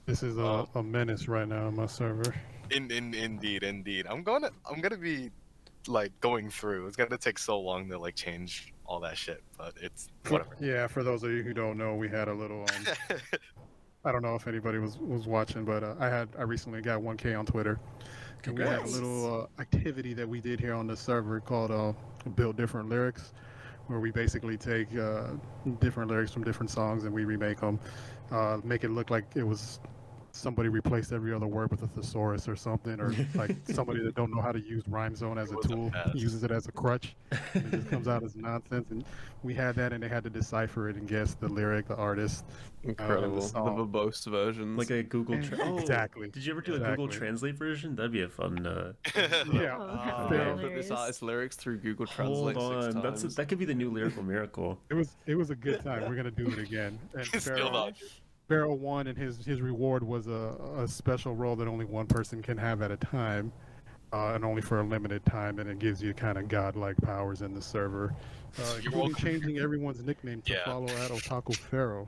This is a menace right now on my server. Indeed. I'm gonna be like going through. It's gonna take so long to like change all that shit, but it's whatever. Yeah, for those of you who don't know, we had a little. I don't know if anybody was watching, but I recently got 1K on Twitter. And we had a little activity that we did here on the server called Build Different Lyrics, where we basically take different lyrics from different songs and we remake them, make it look like it was somebody replaced every other word with a thesaurus or something, or like somebody that don't know how to use Rhyme Zone as a tool uses it as a crutch, and it just comes out as nonsense. And we had that, and they had to decipher it and guess the lyric, the artist. Incredible. The verbose versions. Like a Google Exactly. Did you ever do a Google Translate version? That'd be a fun yeah. Put this artist's lyrics through Google Translate. Hold on. That could be the new lyrical miracle. It was a good time. We're gonna do it again. And Still Pharaoh won, and his reward was a special role that only one person can have at a time, and only for a limited time, and it gives you kind of godlike powers in the server, including changing everyone's nickname to follow at Otaku Pharaoh.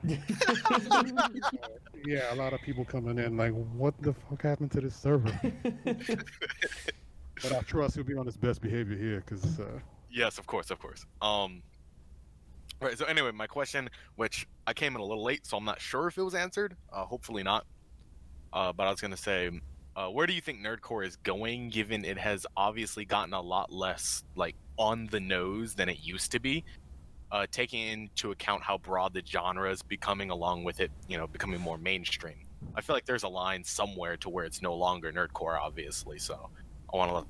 Yeah, a lot of people coming in like, what the fuck happened to this server? But I trust he'll be on his best behavior here, because yes, of course. Right, so anyway, my question, which I came in a little late, so I'm not sure if it was answered. Hopefully not. But I was going to say, where do you think nerdcore is going, given it has obviously gotten a lot less, like, on the nose than it used to be, taking into account how broad the genre is becoming, along with it, becoming more mainstream? I feel like there's a line somewhere to where it's no longer nerdcore, obviously, so I want to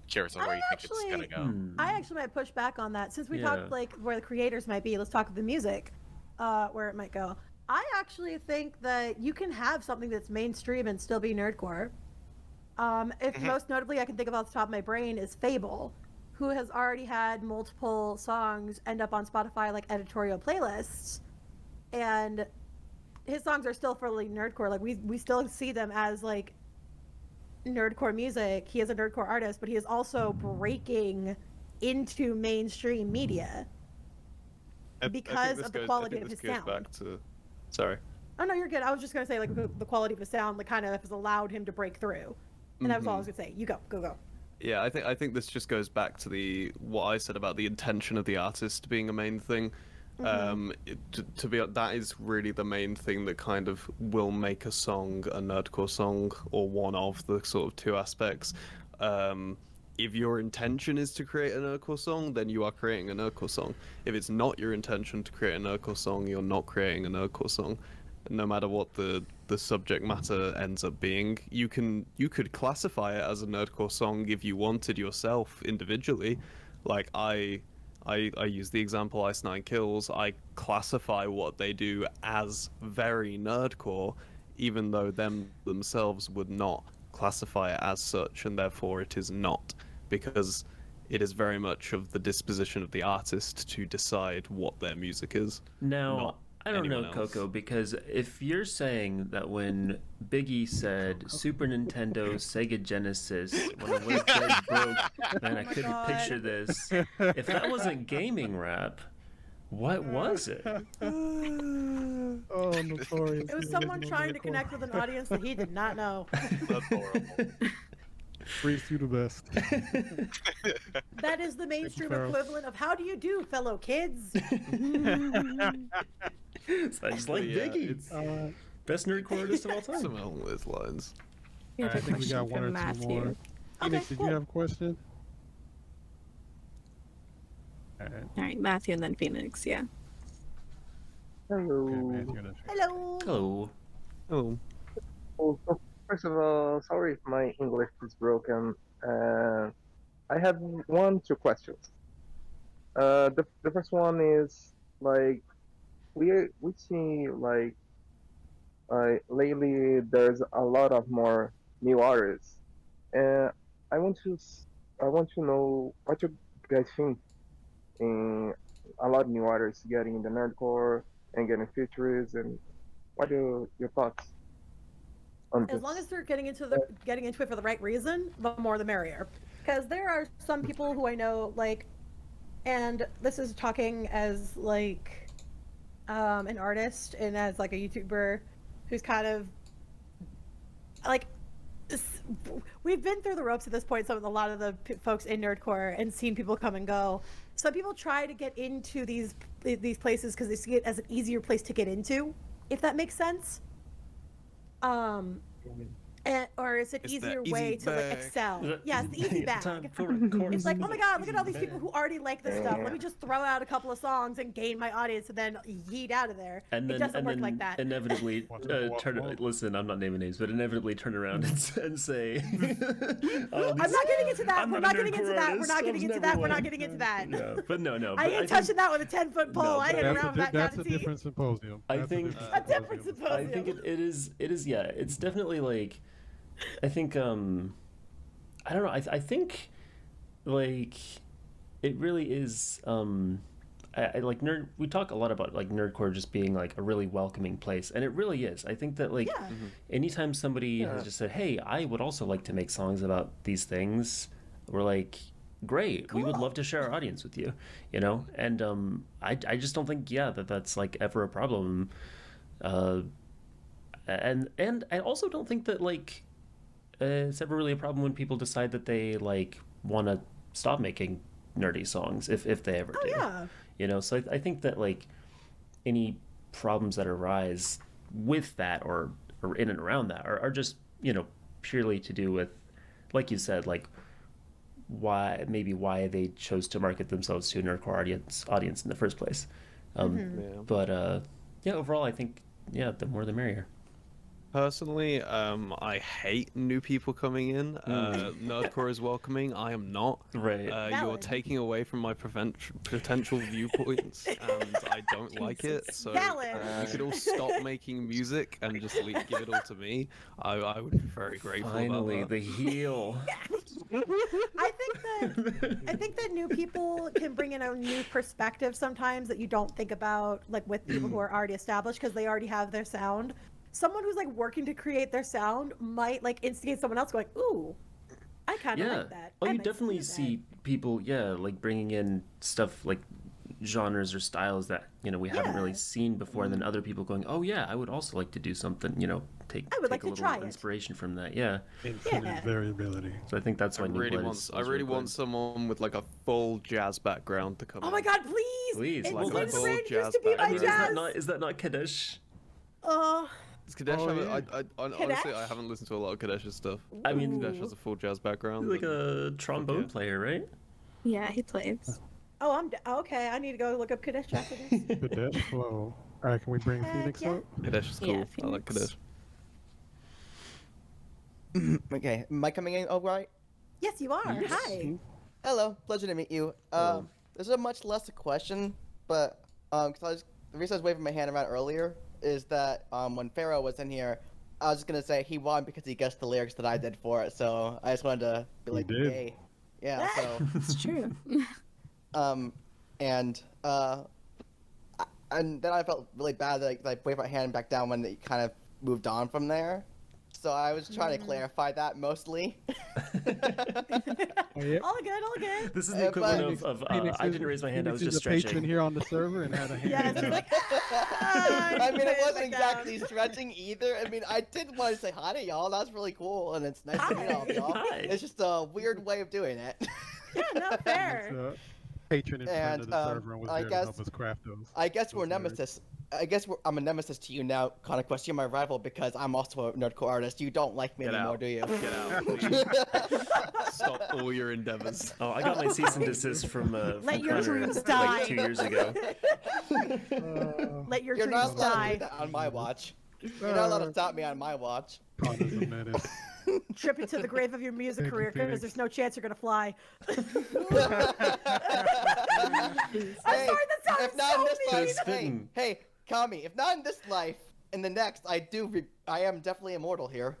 curious on where you think it's gonna go. I actually might push back on that, since we talked like where the creators might be. Let's talk of the music, where it might go. I actually think that you can have something that's mainstream and still be nerdcore. If most notably I can think of off the top of my brain is Fable, who has already had multiple songs end up on Spotify like editorial playlists, and his songs are still fully nerdcore. Like we still see them as like nerdcore music. He is a nerdcore artist, but he is also breaking into mainstream media because of the quality of his sound. Sorry. Oh no, you're good. I was just gonna say like the quality of his sound, like kind of has allowed him to break through, and that was all I was gonna say. You go. Yeah, I think this just goes back to what I said about the intention of the artist being a main thing. That is really the main thing that kind of will make a song a nerdcore song, or one of the sort of 2 aspects. If your intention is to create a nerdcore song, then you are creating a nerdcore song. If it's not your intention to create a nerdcore song, you're not creating a nerdcore song. No matter what the subject matter ends up being, you could classify it as a nerdcore song if you wanted yourself individually. Like I use the example Ice Nine Kills. I classify what they do as very nerdcore, even though themselves would not classify it as such, and therefore it is not, because it is very much of the disposition of the artist to decide what their music is. Now, I don't know, anyone else. Coco, because if you're saying that when Biggie said Super Nintendo, Sega Genesis, when I was dead broke, man, I my couldn't God. picture this. If that wasn't gaming rap, what was it? Oh, notorious. It was someone trying to connect with an audience that he did not know. That's horrible. Freeced, you the best. That is the mainstream Farrell. equivalent of how do you do, fellow kids? Sounds like Yeah, Biggie. it's Best nerdcore artist of all time. something along those lines. We have I a think we question got one or from two Matthew. more. Okay, Phoenix, did cool. you have a question? All right. All right, Matthew and then Phoenix. Yeah. Hello. Okay, Matthew and then Phoenix. Hello. Hello. Oh, Oh, so first of all, sorry if my English is broken. I have two questions. The first one is like we see like lately there's a lot of more new artists, and I want to know what you guys think in a lot of new artists getting into nerdcore and getting features, and what are your thoughts on As this? long as they're getting into it for the right reason, the more the merrier. Because there are some people who I know, like, and this is talking as like an artist and as like a YouTuber who's kind of like we've been through the ropes at this point. So a lot of the folks in nerdcore and seen people come and go. Some people try to get into these places because they see it as an easier place to get into, if that makes sense. Or is it It's the easier easy way to like bag. excel? Yes, the easy Time bag. for recording. It's like, oh my god, look at all these people who already like this stuff. Let me just throw out a couple of songs and gain my audience and then yeet out of there. And then, It doesn't and work then like that. inevitably listen, I'm not naming names, but inevitably turn around and say, I'm not getting into that. We're not getting into that. We're not getting into that. We're not getting into that. No, but no. I but ain't think- touching that with a 10-foot pole. No, I but ain't around that That's kind a of tea. different symposium. I That's think- A different symposium. symposium. I think it is yeah, it's definitely like I think I don't know, I think like it really is I like we talk a lot about like nerdcore just being like a really welcoming place, and it really is. I think that like Yeah. anytime somebody has just said, hey, I would also like to make songs about these things, we're like, great, we would Cool. love to share our audience with you, and I just don't think that's like ever a problem, and I also don't think that like it's ever really a problem when people decide that they like want to stop making nerdy songs if they ever Oh, do. yeah. So I think that like any problems that arise with that or in and around that are just purely to do with, like you said, like why they chose to market themselves to a nerdcore audience in the first place. But overall I think the more the merrier. Personally, I hate new people coming in. Nerdcore is welcoming. I am not. Right. You're Valid. taking away from my potential viewpoints, and I don't like it. So Valid. if you could all stop making music and just give it all to me, I would be very grateful. Finally, about the heel. I think that new people can bring in a new perspective sometimes that you don't think about, like with people who are already established because they already have their sound. Someone who's like working to create their sound might like instigate someone else going, ooh, I kind of like that. Oh, I you might definitely do that." see people, like bringing in stuff like genres or styles that we haven't really Yeah. seen before, and then other people going, oh yeah, I would also like to do something. Take I would take like a to little try it. inspiration from that. Yeah. Infinite Yeah. variability. So I think that's why I New really Blood want, is I really want someone with like a full jazz background to come Oh in. my god, please! Please, It's well, Lynn that's- Brand Jazz used to be back. my Is jazz. that not Kadesh? Does Kadesh Oh, have yeah. honestly, I Kadesh? haven't listened to a lot of Kadesh's stuff. I mean, Kadesh has a full jazz background. He's like and- a trombone yeah. player, right? Yeah, he plays. Oh, okay. I need to go look up Kadesh Jazz. Kadesh flow. All right, can we bring Heck Phoenix yeah. up? Kadesh is cool. Yeah, I like Phoenix. Kadesh. Okay, am I coming in all right? Yes, you are. Hi. Hello, pleasure to meet you. Hello. This is a much less a question, but the reason I was waving my hand around earlier is that when Pharaoh was in here, I was just gonna say he won because he guessed the lyrics that I did for it. So I just wanted to be like, did. hey, yeah. So It's true. and I and then I felt really bad that I waved my hand back down when it kind of moved on from there. So I was trying to clarify that mostly. All good, all good. This is the equivalent of I didn't raise my hand, I was just patron stretching. here on the server and had a hand. Yes, it's like, I mean, it wasn't exactly stretching either. I mean, I did want to say hi to y'all. That's really cool, and it's nice to meet all of y'all. Hi. It's just a weird way of doing it. Yeah, no, fair. Patron and friend of the And, server and was I there guess- to help us craft those. I guess we're Those lyrics. nemesis. I'm a nemesis to you now, Conquest. You're my rival because I'm also a NerdCore artist. You don't like me Get anymore, out. do you? Get out, please. Stop all your endeavors. Oh, I got my cease and desist from Let your Connor, dreams like die. 2 years ago. Let your You're dreams not allowed to die. do that on my watch. You're not allowed to stop me on my watch. Connor's a menace. Trip into the grave of your music Thank you, career because Phoenix. there's no chance you're gonna fly. I'm Hey, sorry, that sounded if not in this so life, It's hey, fitting. hey, Kami, if not in this life, in the next, I am definitely immortal here.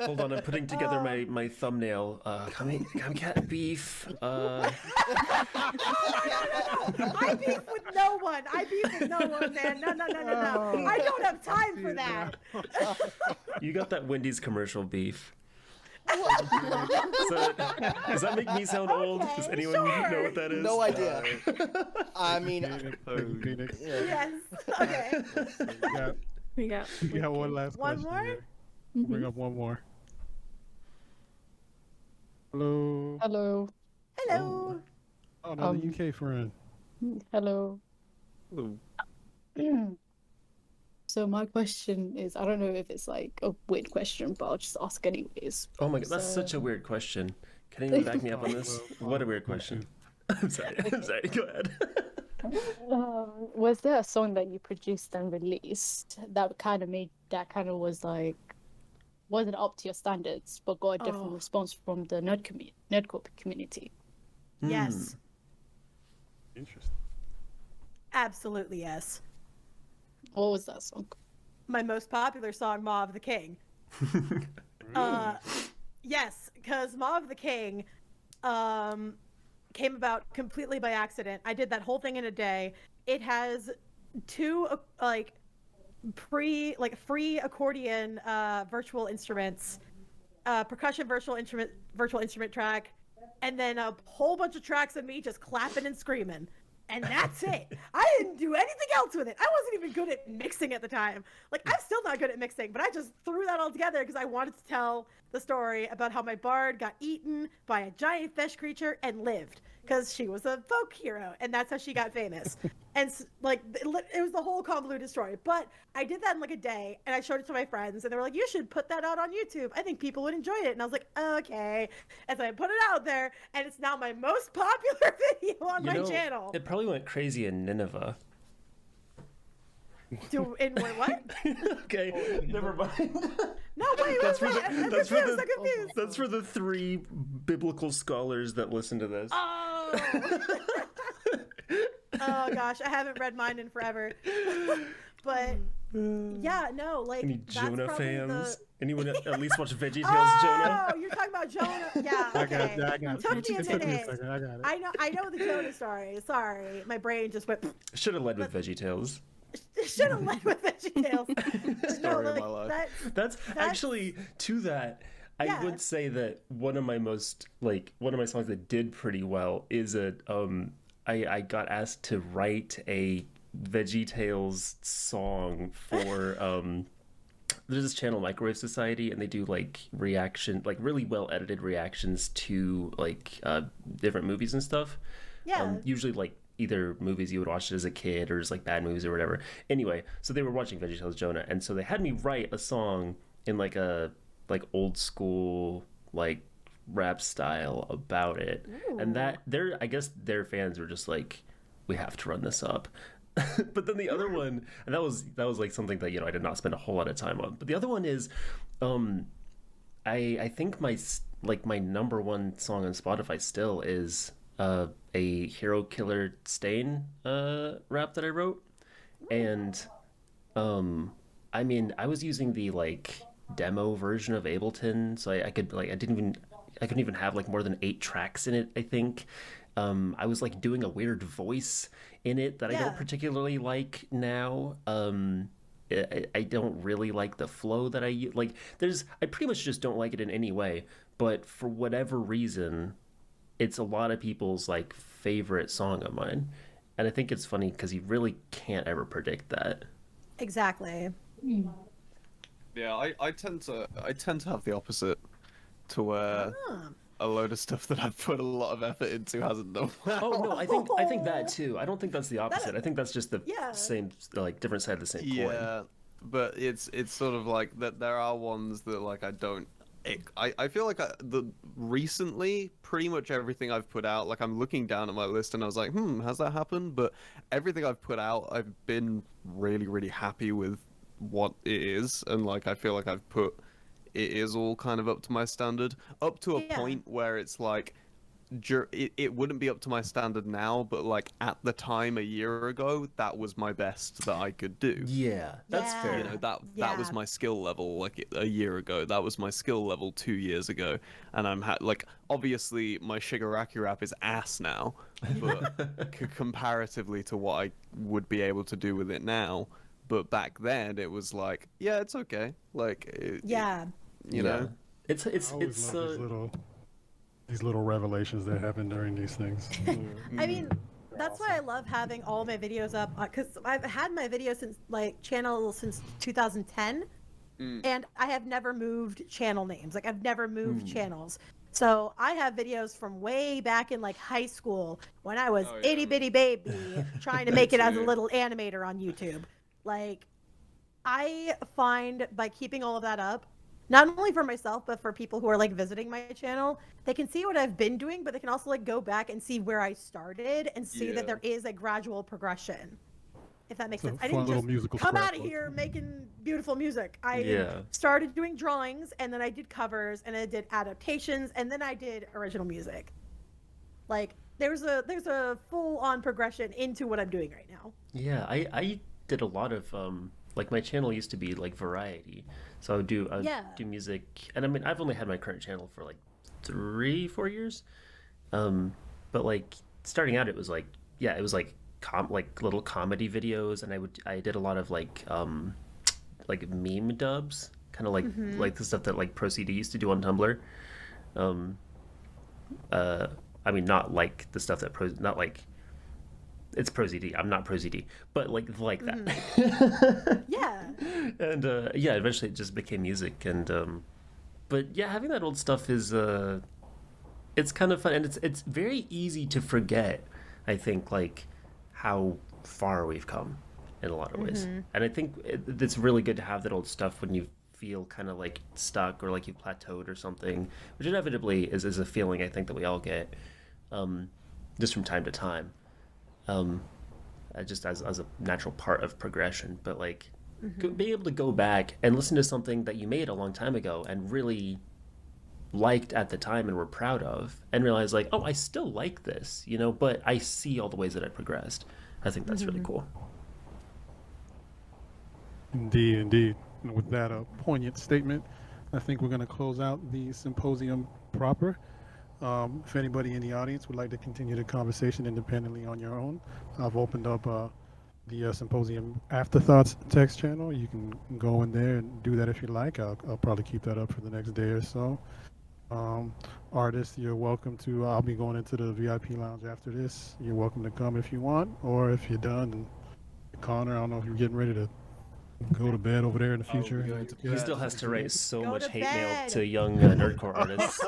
Hold on, I'm putting together my thumbnail. Cami-Cat beef. I beef with no one. I beef with no one, man. No. I don't have time for that. You got that Wendy's commercial beef. So, does that make me sound old? Does Okay, anyone sure. know what that is? No idea. I mean, Phoenix, thank you, Phoenix. Yes. Okay. We We got got one last One question. more? here. We'll bring up one more. Hello. Hello. Hello. Oh, another UK friend. Hello. Ooh. So my question is, I don't know if it's like a weird question, but I'll just ask anyways. Oh my god, that's So- such a weird question. Can anyone back me up on this? What a weird question. I'm sorry. Go ahead. Was there a song that you produced and released that kind of was like, wasn't up to your standards, but got a different Oh. response from the nerdcore community? Yes. Interesting. Absolutely yes. What was that song? My most popular song, Ma of the King. Yes, because Ma of the King came about completely by accident. I did that whole thing in a day. It has two free accordion virtual instruments, percussion virtual instrument track, and then a whole bunch of tracks of me just clapping and screaming. And that's it. I didn't do anything else with it. I wasn't even good at mixing at the time. Like, I'm still not good at mixing, but I just threw that all together because I wanted to tell the story about how my bard got eaten by a giant fish creature and lived because she was a folk hero, and that's how she got famous. And it was the whole convoluted story. But I did that in like a day, and I showed it to my friends, and they were like, "You should put that out on YouTube. I think people would enjoy it." And I was like, "Okay." And so I put it out there, and it's now my most popular video on my channel. It probably went crazy in Nineveh. In what? Okay, never mind. No, wait, That's for wait. I'm that's confused. for I'm confused. that's for the 3 biblical scholars that listen to this. Oh. Oh gosh, I haven't read mine in forever. But yeah, no, like Any that's Jonah probably fans? the... Anyone at least watch VeggieTales, Oh, Jonah? you're talking about Jonah. Yeah, I okay. got it. Took me a It took me a minute. second. I got it. I know the Jonah story. Sorry, my brain just went. Should have led with VeggieTales. Should have led with VeggieTales. Story of my life. That's actually to that. I Yeah. would say that one of my songs that did pretty well is I got asked to write a VeggieTales song for there's this channel, Microwave Society, and they do like really well edited reactions to different movies and stuff. Yeah. Usually like either movies you would watch as a kid or just like bad movies or whatever. Anyway, so they were watching VeggieTales Jonah, and so they had me write a song in like a old school like rap style about it. Ooh. And that I guess their fans were just like, we have to run this up. But then the other one, and that was like something that I did not spend a whole lot of time on. But the other one is I think my number one song on Spotify still is a Hero Killer Stain rap that I wrote. And I mean, I was using the demo version of Ableton, so I couldn't even have more than 8 tracks in it, I think. I was like doing a weird voice in it that I don't Yeah. particularly like now. I don't really like the flow that like. I pretty much just don't like it in any way. But for whatever reason, it's a lot of people's like favorite song of mine, and I think it's funny because you really can't ever predict that. Exactly. Yeah, I tend to have the opposite, to where a load of stuff that I've put a lot of effort into hasn't done well. Oh no, I think that too. I don't think that's the opposite. I think that's just the same, like different side of the same coin. Yeah, but it's sort of like that. There are ones that like I don't. I feel like recently pretty much everything I've put out, like I'm looking down at my list and I was like, has that happened? But everything I've put out, I've been really, really happy with what it is, and like I feel like it is all kind of up to my standard, up to a point where it's like it wouldn't be up to my standard now, but like at the time a year ago, that was my best that I could do. Yeah, that's fair. You know, that was my skill level like a year ago. That was my skill level 2 years ago, and I'm like obviously my Shigaraki rap is ass now, but comparatively to what I would be able to do with it now. But back then it was like, yeah, it's okay. Like, you know, it's these little revelations that happen during these things. I mean, that's why I love having all my videos up, because I've had my video channel since 2010, and I have never moved channel names. Like I've never moved channels. So I have videos from way back in like high school when I was itty bitty baby trying to make it as a little animator on YouTube. Like, I find by keeping all of that up, not only for myself, but for people who are like visiting my channel, they can see what I've been doing, but they can also like go back and see where I started and see that there is a gradual progression. If that makes sense. I didn't just come out of here making beautiful music. I started doing drawings, and then I did covers, and I did adaptations, and then I did original music. Like there's a full on progression into what I'm doing right now. Yeah, I did a lot of like my channel used to be like variety, so I would do music, and I mean I've only had my current channel for like 3-4 years, but like starting out it was like little comedy videos, and I did a lot of like meme dubs, kind of like the stuff that like ProCD used to do on Tumblr. I mean not like the stuff that not like it's ProZD. I'm not ProZD, but like that. Yeah. And eventually it just became music, and but yeah, having that old stuff is it's kind of fun, and it's very easy to forget. I think like how far we've come in a lot of ways, and I think it's really good to have that old stuff when you feel kind of like stuck or like you've plateaued or something, which inevitably is a feeling I think that we all get, just from time to time. Just as a natural part of progression, but like being able to go back and listen to something that you made a long time ago and really liked at the time and were proud of, and realize like, oh, I still like this, you know, but I see all the ways that I progressed. I think that's really cool. Indeed. And with that poignant statement, I think we're going to close out the symposium proper. If anybody in the audience would like to continue the conversation independently on your own, I've opened up the Symposium Afterthoughts text channel. You can go in there and do that if you like. I'll probably keep that up for the next day or so. Artists, you're welcome to, I'll be going into the VIP lounge after this. You're welcome to come if you want, or if you're done, and Connor, I don't know if you're getting ready to go to bed over there in the future. He still has to write so much hate mail to young nerdcore artists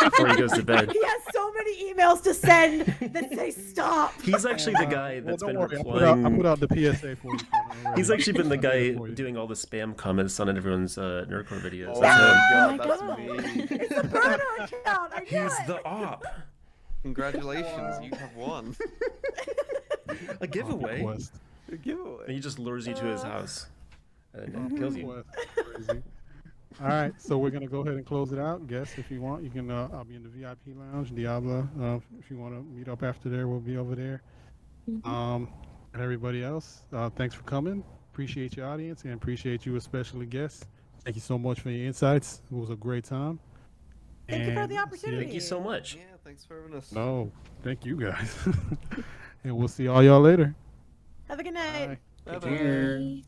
before he goes to bed. He has so many emails to send that say stop. He's actually the guy that's been replying. I put out the PSA for you. He's actually been the guy doing all the spam comments on everyone's nerdcore videos. Oh, that's him. God, that's me. It's a burner account. I know He's it. the op. Congratulations, you have won. A giveaway. A giveaway. And he just lures you to his house and kills you. Crazy. All right, so we're gonna go ahead and close it out. Guests, if you want, you can. I'll be in the VIP lounge, Diablo. If you want to meet up after there, we'll be over there. And everybody else, thanks for coming. Appreciate your audience and appreciate you, especially guests. Thank you so much for your insights. It was a great time. Thank you for the And opportunity. Thank you so much. Yeah, thanks for having us. No, thank you guys. And we'll see all y'all later. Have a good night. Bye. Take care. Bye.